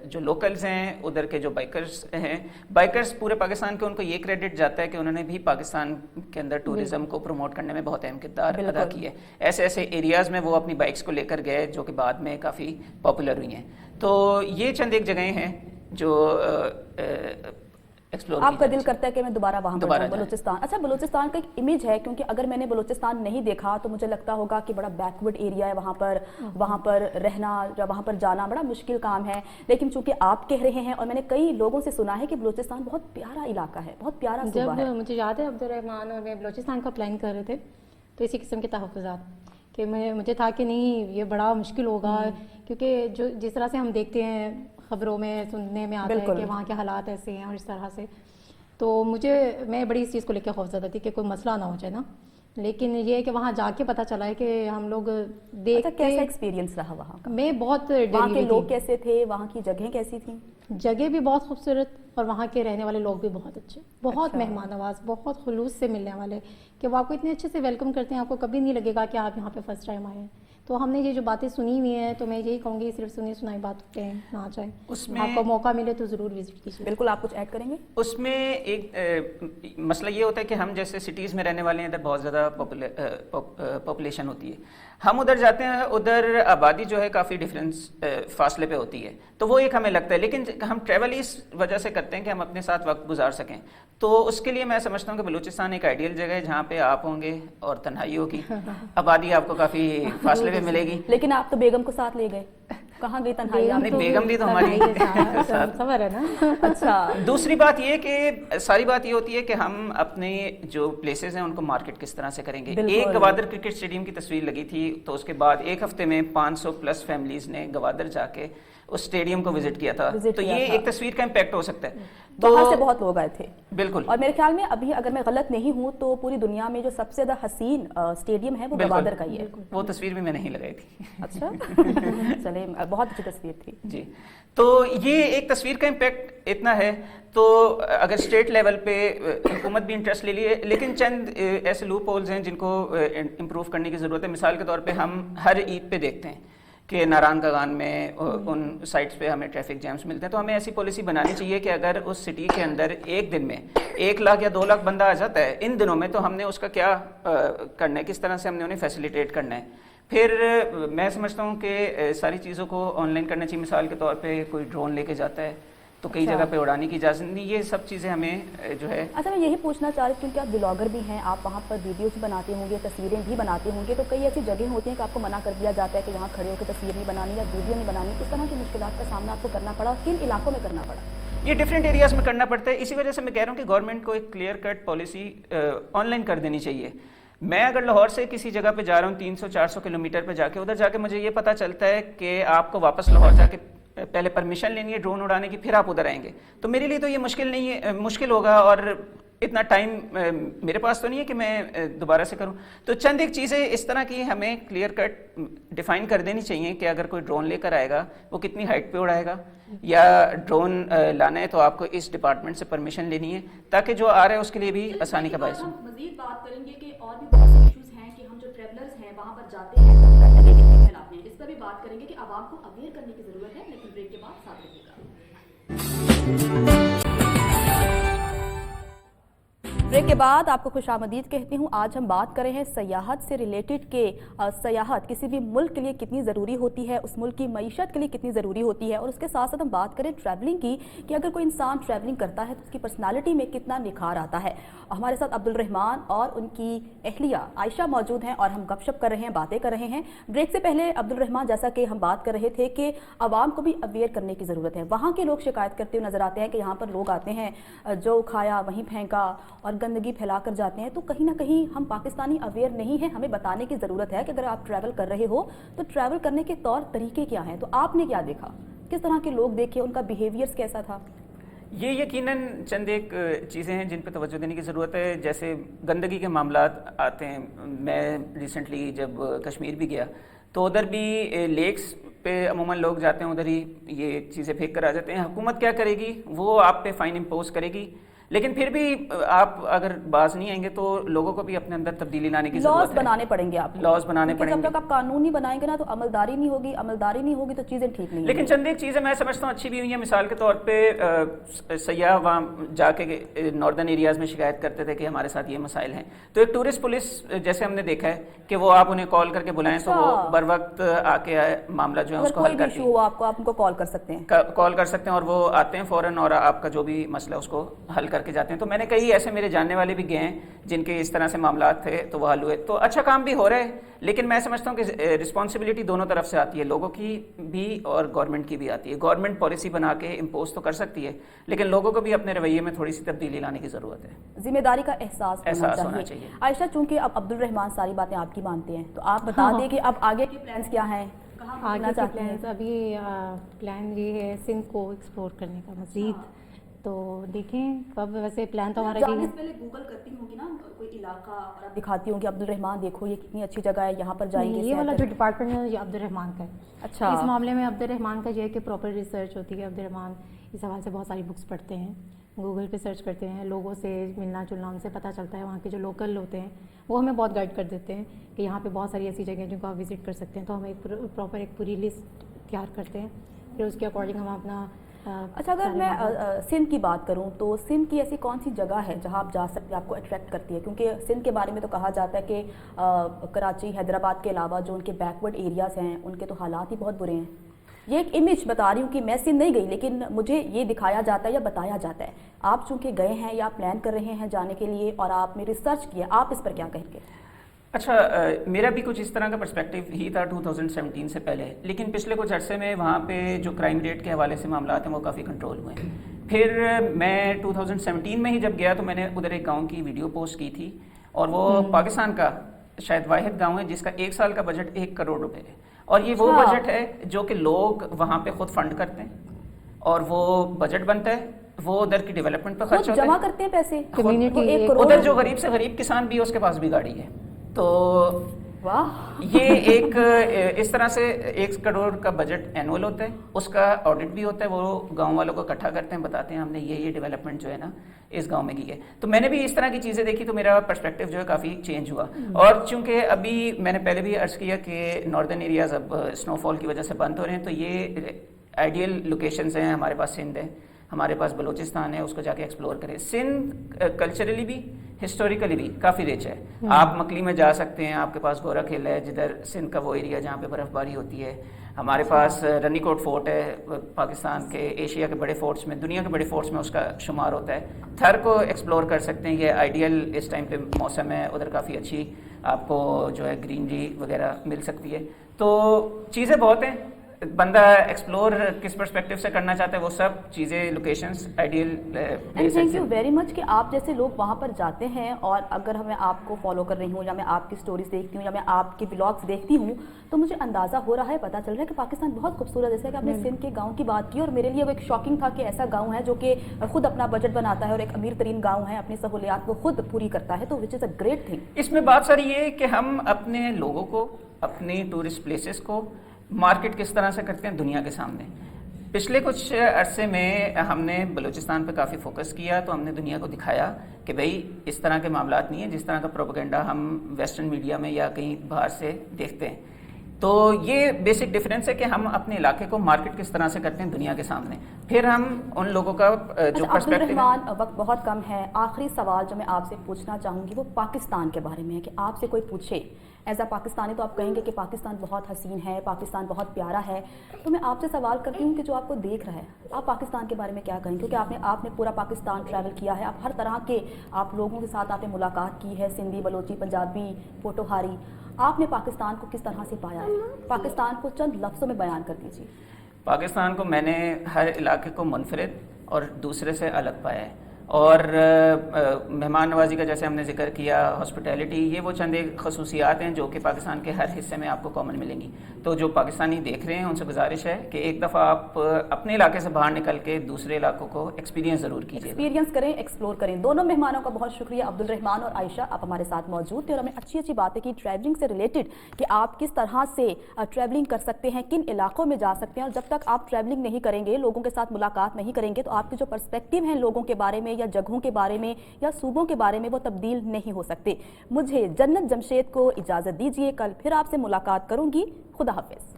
جو لوکلز ہیں ادھر کے جو بائکرز ہیں، بائکرز پورے پاکستان کے، ان کو یہ کریڈٹ جاتا ہے کہ انہوں نے بھی پاکستان کے اندر ٹورزم کو پروموٹ کرنے میں بہت اہم کردار ادا کیا ہے. ایسے ایسے ایریاز میں وہ اپنی بائکس کو لے کر گئے جو کہ بعد میں کافی پاپولر ہوئی ہیں. تو یہ چند ایک جگہیں ہیں جو एक्सप्लोर आपका दिल करता है कि मैं दोबारा वहाँ पर दोबारा जाऊँ, जाएं। बलूचिस्तान। अच्छा, बलूचिस्तान का एक इमेज है, क्योंकि अगर मैंने बलूचिस्तान नहीं देखा तो मुझे लगता होगा कि बड़ा बैकवर्ड एरिया है वहाँ पर रहना या वहाँ पर जाना बड़ा मुश्किल काम है, लेकिन चूंकि आप कह रहे हैं और मैंने कई लोगों से सुना है कि बलूचिस्तान बहुत प्यारा इलाका है, बहुत प्यारा सूबा जब है। मुझे याद है अब्दुलरहमान और मैं बलूचिस्तान का प्लान कर रहे थे तो इसी किस्म के तहफ़्फ़ुज़ात कि मुझे था कि नहीं ये बड़ा मुश्किल होगा, क्योंकि जो जिस तरह से हम देखते हैं खबरों में सुनने में आता है कि वहाँ के हालात ऐसे हैं और इस तरह से, तो मैं बड़ी इस चीज़ को लेकर खौफज़दा थी कि कोई मसला ना हो जाए ना। लेकिन ये है कि वहाँ जाके पता चला है कि हम लोग देख अच्छा, कैसा एक्सपीरियंस रहा वहाँ का? मैं बहुत वहाँ डरी के हुई लोग थी। कैसे थे, वहाँ की जगह कैसी थी? जगह भी बहुत खूबसूरत और वहाँ के रहने वाले लोग भी बहुत अच्छे, बहुत अच्छा। मेहमान नवाज, बहुत खुलूस से मिलने वाले कि वो आपको इतने अच्छे से वेलकम करते हैं, आपको कभी नहीं लगेगा कि आप यहाँ पे फर्स्ट टाइम आए हैं। तो हमने ये जो बातें सुनी हुई हैं, तो मैं यही कहूँगी सिर्फ सुनी सुनाई बात पे ना जाए, उसमें आपको मौका मिले तो ज़रूर विजिट कीजिए। बिल्कुल, आप कुछ ऐड करेंगे? उसमें एक मसला ये होता है कि हम जैसे सिटीज़ में रहने वाले हैं, इधर बहुत ज़्यादा पॉपुलेशन होती है, हम उधर जाते हैं, उधर आबादी जो है काफ़ी डिफरेंस फासले पे होती है, तो वो एक हमें लगता है, लेकिन हम ट्रैवल इस वजह से करते हैं कि हम अपने साथ वक्त गुजार सकें, तो उसके लिए मैं समझता हूँ कि बलूचिस्तान एक आइडियल जगह है जहाँ पे आप होंगे और तन्हाई होगी, आबादी आपको काफ़ी फासले पे मिलेगी। लेकिन आप तो बेगम को साथ ले गए, कहाँ गई तन्हाई आप? नहीं, बेगम भी तो हमारी सबर है ना। अच्छा, दूसरी बात ये कि सारी बात ये होती है कि हम अपने जो प्लेसेस हैं उनको मार्केट किस तरह से करेंगे। बिल्कुल। एक गवादर क्रिकेट स्टेडियम की तस्वीर लगी थी, तो उसके बाद एक हफ्ते में 500 प्लस फैमिलीज ने गवादर जाके उस स्टेडियम को विजिट किया था, विजिट तो किया ये था। एक तस्वीर का इम्पैक्ट हो सकता है। वहाँ से बहुत लोग आए थे। बिल्कुल। और मेरे ख्याल में अभी अगर मैं गलत नहीं हूँ तो पूरी दुनिया में जो सबसे ज़्यादा हसीन स्टेडियम है वो बिल्कुल। गवादर का ही है। वो तस्वीर भी मैं नहीं लगाई थी। अच्छा चले, बहुत अच्छी तस्वीर थी जी, तो ये एक तस्वीर का इम्पैक्ट इतना है, तो अगर स्टेट लेवल पे हुकूमत भी इंटरेस्ट ले लिए, लेकिन चंद ऐसे लूप होल्स हैं जिनको इम्प्रूव करने की ज़रूरत है। मिसाल के तौर पे हम हर ईद पे देखते हैं कि नारायण कागान में उन साइट्स पे हमें ट्रैफिक जैम्स मिलते हैं, तो हमें ऐसी पॉलिसी बनानी चाहिए कि अगर उस सिटी के अंदर एक दिन में 1 लाख या 2 लाख बंदा आ जाता है इन दिनों में, तो हमने उसका क्या करना है, किस तरह से हमने उन्हें फैसिलिटेट करना है। फिर मैं समझता हूँ कि सारी चीज़ों को ऑनलाइन करना चाहिए। मिसाल के तौर पे कोई ड्रोन लेके जाता है तो कई जगह पे उड़ाने की इजाज़त नहीं, ये सब चीज़ें हमें जो है। अच्छा, मैं यही पूछना चाह रही थी, क्योंकि आप ब्लॉगर भी हैं, आप वहाँ पर वीडियोस बनाते होंगे, तस्वीरें भी बनाते होंगे, तो कई ऐसी जगह होती हैं कि आपको मना कर दिया जाता है कि वहाँ खड़े होकर तस्वीर नहीं बनानी या वीडियो नहीं बनानी। किस तरह की मुश्किलात का सामना आपको करना पड़ा और किन इलाकों में करना पड़ा? ये डिफरेंट एरियाज़ में करना पड़ता है, इसी वजह से मैं कह रहा हूँ कि गवर्नमेंट को एक क्लियर कट पॉलिसी ऑनलाइन कर देनी चाहिए। मैं अगर लाहौर से किसी जगह पे जा रहा हूँ 300-400 किलोमीटर पे जाके, उधर जाके मुझे ये पता चलता है कि आपको वापस लाहौर जाके पहले परमिशन लेनी है ड्रोन उड़ाने की, फिर आप उधर आएंगे, तो मेरे लिए तो ये मुश्किल नहीं है, मुश्किल होगा, और इतना टाइम मेरे पास तो नहीं है कि मैं दोबारा से करूं। तो चंद एक चीज़ें इस तरह की हमें क्लियर कट डिफाइन कर देनी चाहिए कि अगर कोई ड्रोन लेकर आएगा वो कितनी हाइट पे उड़ाएगा, या ड्रोन लाना है तो आपको इस डिपार्टमेंट से परमिशन लेनी है, ताकि जो आ रहा है उसके लिए भी आसानी का बायस हो। मजीद बात करेंगे कि और भी बहुत से इश्यूज हैं कि हम जो ट्रैवलर्स हैं वहाँ पर जाते हैं तो गंदगी कितनी फैलाते हैं, इस पर भी बात करेंगे कि आवाम को अवेयर करने की जरूरत है, लेकिन ब्रेक के बाद साथ रहिएगा। ब्रेक के बाद आपको खुशामदीद कहती हूँ। आज हम बात कर रहे हैं सयाहत से रिलेटेड के सयाहत किसी भी मुल्क के लिए कितनी ज़रूरी होती है, उस मुल्क की मईशत के लिए कितनी ज़रूरी होती है, और उसके साथ साथ हम बात करें ट्रैवलिंग की कि अगर कोई इंसान ट्रैवलिंग करता है तो उसकी पर्सनालिटी में कितना निखार आता है। हमारे साथ अब्दुल रहमान और उनकी अहलिया आयशा मौजूद हैं और हम गपशप कर रहे हैं, बातें कर रहे हैं। ब्रेक से पहले अब्दुल रहमान, जैसा कि हम बात कर रहे थे कि आवाम को भी अवेयर करने की ज़रूरत है। वहाँ के लोग शिकायत करते हुए नज़र आते हैं कि यहाँ पर लोग आते हैं, जो खाया वहीं फेंका और गंदगी फैला कर जाते हैं। तो कहीं ना कहीं हम पाकिस्तानी अवेयर नहीं हैं, हमें बताने की ज़रूरत है कि अगर आप ट्रैवल कर रहे हो तो ट्रैवल करने के तौर तरीके क्या हैं। तो आपने क्या देखा, किस तरह के लोग देखे, उनका बिहेवियर्स कैसा था? ये यकीनन चंद एक चीज़ें हैं जिन पर तवज्जो देने की ज़रूरत है। जैसे गंदगी के मामलात आते हैं, मैं रिसेंटली जब कश्मीर भी गया तो उधर भी लेक्स पे अमूमन लोग जाते हैं, उधर ही ये चीज़ें फेंक कर आ जाते हैं। हुकूमत क्या करेगी, वो आप पे फ़ाइन इम्पोज करेगी, لیکن پھر بھی آپ اگر باز نہیں آئیں گے تو لوگوں کو بھی اپنے اندر تبدیلی لانے کی ضرورت ہے. لاز بنانے پڑیں گے آپ, لاز بنانے پڑیں جب گے. تک آپ قانون نہیں بنائیں گے نا تو عملداری نہیں ہوگی, عملداری نہیں ہوگی تو چیزیں ٹھیک نہیں لیکن چند ایک چیزیں میں سمجھتا ہوں اچھی بھی ہوئی ہیں. مثال کے طور پہ سیاح وہاں جا کے ناردرن ایریاز میں شکایت کرتے تھے کہ ہمارے ساتھ یہ مسائل ہیں, تو ایک ٹورسٹ پولیس جیسے ہم نے دیکھا ہے کہ وہ آپ انہیں کال کر کے بلائیں تو وہ بر وقت آ کے معاملہ جو ہے اس کو حل کرتی ایشو ہو آپ کو, آپ ان کو کال کر سکتے ہیں, کال کر سکتے ہیں اور وہ آتے ہیں فوراً اور آپ کا جو بھی مسئلہ اس کو حل کر کے جاتے ہیں. تو میں نے کئی ایسے میرے جاننے والے بھی گئے ہیں جن کے اس طرح سے معاملات تھے تو وہ حل ہوئے. تو اچھا کام بھی ہو رہا ہے, لیکن میں سمجھتا ہوں کہ رسپانسبلٹی دونوں طرف سے آتی ہے, لوگوں کی بھی اور گورنمنٹ کی بھی آتی ہے. گورنمنٹ پالیسی بنا کے امپوز تو کر سکتی ہے, لیکن لوگوں کو بھی اپنے رویے میں تھوڑی سی تبدیلی لانے کی ضرورت ہے. ذمہ داری کا احساس ہونا چاہیے. عائشہ, چونکہ اب عبدالرحمان ساری باتیں آپ کی مانتے ہیں تو آپ بتا دیں کہ اب آگے کے پلانس کیا ہیں, آگے کے پلانس ابھی پلان یہ ہے سندھ کو ایکسپلور کرنے کا مزید, تو دیکھیں کب. ویسے پلان تو ہمارا جانے سے پہلے گوگل کرتی ہوں گی نا کوئی علاقہ اور آپ دکھاتی ہوں کہ عبدالرحمان دیکھو یہ کتنی اچھی جگہ ہے, یہاں پر جائیں گے. یہ والا جو ڈپارٹمنٹ ہے یہ عبدالرحمان کا ہے. اچھا, اس معاملے میں عبدالرحمان کا یہ ہے کہ پراپر ریسرچ ہوتی ہے. عبدالرحمان اس حوالے سے بہت ساری بکس پڑھتے ہیں, گوگل پہ سرچ کرتے ہیں, لوگوں سے ملنا جلنا, ان سے پتہ چلتا ہے. وہاں کے جو لوکل ہوتے ہیں وہ ہمیں بہت گائیڈ کر دیتے ہیں کہ یہاں پہ بہت ساری ایسی جگہیں ہیں جن کو آپ وزٹ کر سکتے ہیں. تو ہم ایک پراپر ایک پوری لسٹ تیار کرتے ہیں, پھر اس کے اکارڈنگ ہم اپنا. اچھا, اگر میں سندھ کی بات کروں تو سندھ کی ایسی کون سی جگہ ہے جہاں آپ جا سکتے ہیں, آپ کو اٹریکٹ کرتی ہے؟ کیونکہ سندھ کے بارے میں تو کہا جاتا ہے کہ کراچی حیدرآباد کے علاوہ جو ان کے بیکورڈ ایریاز ہیں ان کے تو حالات ہی بہت برے ہیں. یہ ایک امیج بتا رہی ہوں کہ میں سندھ نہیں گئی لیکن مجھے یہ دکھایا جاتا ہے یا بتایا جاتا ہے. آپ چونکہ گئے ہیں یا پلان کر رہے ہیں جانے کے لیے اور آپ نے ریسرچ کیا, آپ اس پر کیا کہیں گے؟ اچھا, میرا بھی کچھ اس طرح کا پرسپیکٹیو ہی تھا 2017 سے پہلے, لیکن پچھلے کچھ عرصے میں وہاں پہ جو کرائم ریٹ کے حوالے سے معاملات ہیں وہ کافی کنٹرول ہوئے ہیں. پھر میں 2017 میں ہی جب گیا تو میں نے ادھر ایک گاؤں کی ویڈیو پوسٹ کی تھی, اور وہ پاکستان کا شاید واحد گاؤں ہے جس کا 1 سال کا بجٹ 1 کروڑ روپے ہے, اور یہ وہ بجٹ ہے جو کہ لوگ وہاں پہ خود فنڈ کرتے ہیں, اور وہ بجٹ بنتا ہے, وہ ادھر کی ڈیولپمنٹ پہ خرچ ہوتا ہے, جمع کرتے ہیں پیسے. ادھر جو غریب سے غریب کسان بھی ہے اس کے پاس بھی گاڑی ہے. تو یہ ایک اس طرح سے 1 کروڑ کا بجٹ اینول ہوتا ہے, اس کا آڈٹ بھی ہوتا ہے. وہ گاؤں والوں کو اکٹھا کرتے ہیں, بتاتے ہیں ہم نے یہ ڈیولپمنٹ جو ہے نا اس گاؤں میں کی ہے. تو میں نے بھی اس طرح کی چیزیں دیکھی تو میرا پرسپیکٹیو جو ہے کافی چینج ہوا. اور چونکہ ابھی میں نے پہلے بھی عرض کیا کہ ناردرن ایریاز اب سنو فال کی وجہ سے بند ہو رہے ہیں, تو یہ آئیڈیل لوکیشنز ہیں. ہمارے پاس سندھ ہے, ہمارے پاس بلوچستان ہے, اس کو جا کے ایکسپلور کریں. سندھ کلچرلی بھی ہسٹوریکلی بھی کافی رچ ہے. آپ مکلی میں جا سکتے ہیں, آپ کے پاس گورا قلعہ ہے جدھر سندھ کا وہ ایریا جہاں پہ برف باری ہوتی ہے. ہمارے پاس رنی کوٹ فورٹ ہے, پاکستان کے ایشیا کے بڑے فورٹس میں, دنیا کے بڑے فورٹس میں اس کا شمار ہوتا ہے. تھر کو ایکسپلور کر سکتے ہیں, یہ آئیڈیل اس ٹائم پہ موسم ہے, ادھر کافی اچھی آپ کو جو ہے گرینری وغیرہ مل سکتی ہے. تو چیزیں بہت ہیں, بندہ ایکسپلور کس پرسپیکٹیو سے کرنا چاہتا ہے وہ سب چیزیں locations ideal. And thank you very much کہ آپ جیسے لوگ وہاں پر جاتے ہیں, اور اگر میں آپ کو فالو کر رہی ہوں یا میں آپ کی سٹوریز دیکھتی ہوں یا میں آپ کے بلاگس دیکھتی ہوں تو مجھے اندازہ ہو رہا ہے, پتہ چل رہا ہے کہ پاکستان بہت خوبصورت. جیسے کہ آپ نے سندھ کے گاؤں کی بات کی, اور میرے لیے وہ ایک شاکنگ تھا کہ ایسا گاؤں ہے جو کہ خود اپنا بجٹ بناتا ہے اور ایک امیر ترین گاؤں ہے, اپنی سہولیات کو خود پوری کرتا ہے, تو وچ از اے گریٹ تھنگ. اس میں بات ساری یہ ہے کہ ہم اپنے لوگوں کو, اپنی ٹورسٹ پلیسز کو مارکیٹ کس طرح سے کرتے ہیں دنیا کے سامنے. پچھلے کچھ عرصے میں ہم نے بلوچستان پہ کافی فوکس کیا, تو ہم نے دنیا کو دکھایا کہ بھئی اس طرح کے معاملات نہیں ہیں جس طرح کا پروپیگنڈا ہم ویسٹرن میڈیا میں یا کہیں باہر سے دیکھتے ہیں. تو یہ بیسک ڈفرینس ہے کہ ہم اپنے علاقے کو مارکیٹ کس طرح سے کرتے ہیں دنیا کے سامنے. پھر ہم ان لوگوں کا جو پرسپیکٹیو ہے. وقت بہت کم ہے, آخری سوال جو میں آپ سے پوچھنا چاہوں گی وہ پاکستان کے بارے میں ہے کہ آپ سے کوئی پوچھے ایز اے پاکستانی تو آپ کہیں گے کہ پاکستان بہت حسین ہے, پاکستان بہت پیارا ہے. تو میں آپ سے سوال کرتی ہوں کہ جو آپ کو دیکھ رہا ہے, آپ پاکستان کے بارے میں کیا کہیں, کیونکہ آپ نے پورا پاکستان ٹریول کیا ہے, آپ ہر طرح کے آپ لوگوں کے ساتھ آپ نے ملاقات کی ہے, سندھی, بلوچی, پنجابی, پوٹوہاری. آپ نے پاکستان کو کس طرح سے پایا ہے؟ پاکستان کو چند لفظوں میں بیان کر دیجیے. پاکستان کو میں نے ہر علاقے کو منفرد اور دوسرے سے الگ پایا ہے, اور مہمان نوازی کا جیسے ہم نے ذکر کیا, ہاسپٹیلٹی, یہ وہ چند ایک خصوصیات ہیں جو کہ پاکستان کے ہر حصے میں آپ کو کامن ملیں گی. تو جو پاکستانی دیکھ رہے ہیں ان سے گزارش ہے کہ ایک دفعہ آپ اپنے علاقے سے باہر نکل کے دوسرے علاقوں کو ایکسپیرینس ضرور کیجیے, ایکسپیرینس کریں, ایکسپلور کریں. دونوں مہمانوں کا بہت شکریہ, عبدالرحمان اور عائشہ, آپ ہمارے ساتھ موجود تھے اور ہمیں اچھی اچھی باتیں کی ٹریولنگ سے ریلیٹڈ کہ آپ کس طرح سے ٹریولنگ کر سکتے ہیں, کن علاقوں میں جا سکتے ہیں, اور جب تک آپ ٹریولنگ نہیں کریں گے, لوگوں کے ساتھ ملاقات نہیں کریں گے, تو آپ کے جو پرسپیکٹیو ہیں لوگوں کے بارے میں میں یا جگہوں کے بارے میں یا صوبوں کے بارے میں وہ تبدیل نہیں ہو سکتے۔ مجھے جنت جمشید کو اجازت دیجیے، کل پھر آپ سے ملاقات کروں گی۔ خدا حافظ۔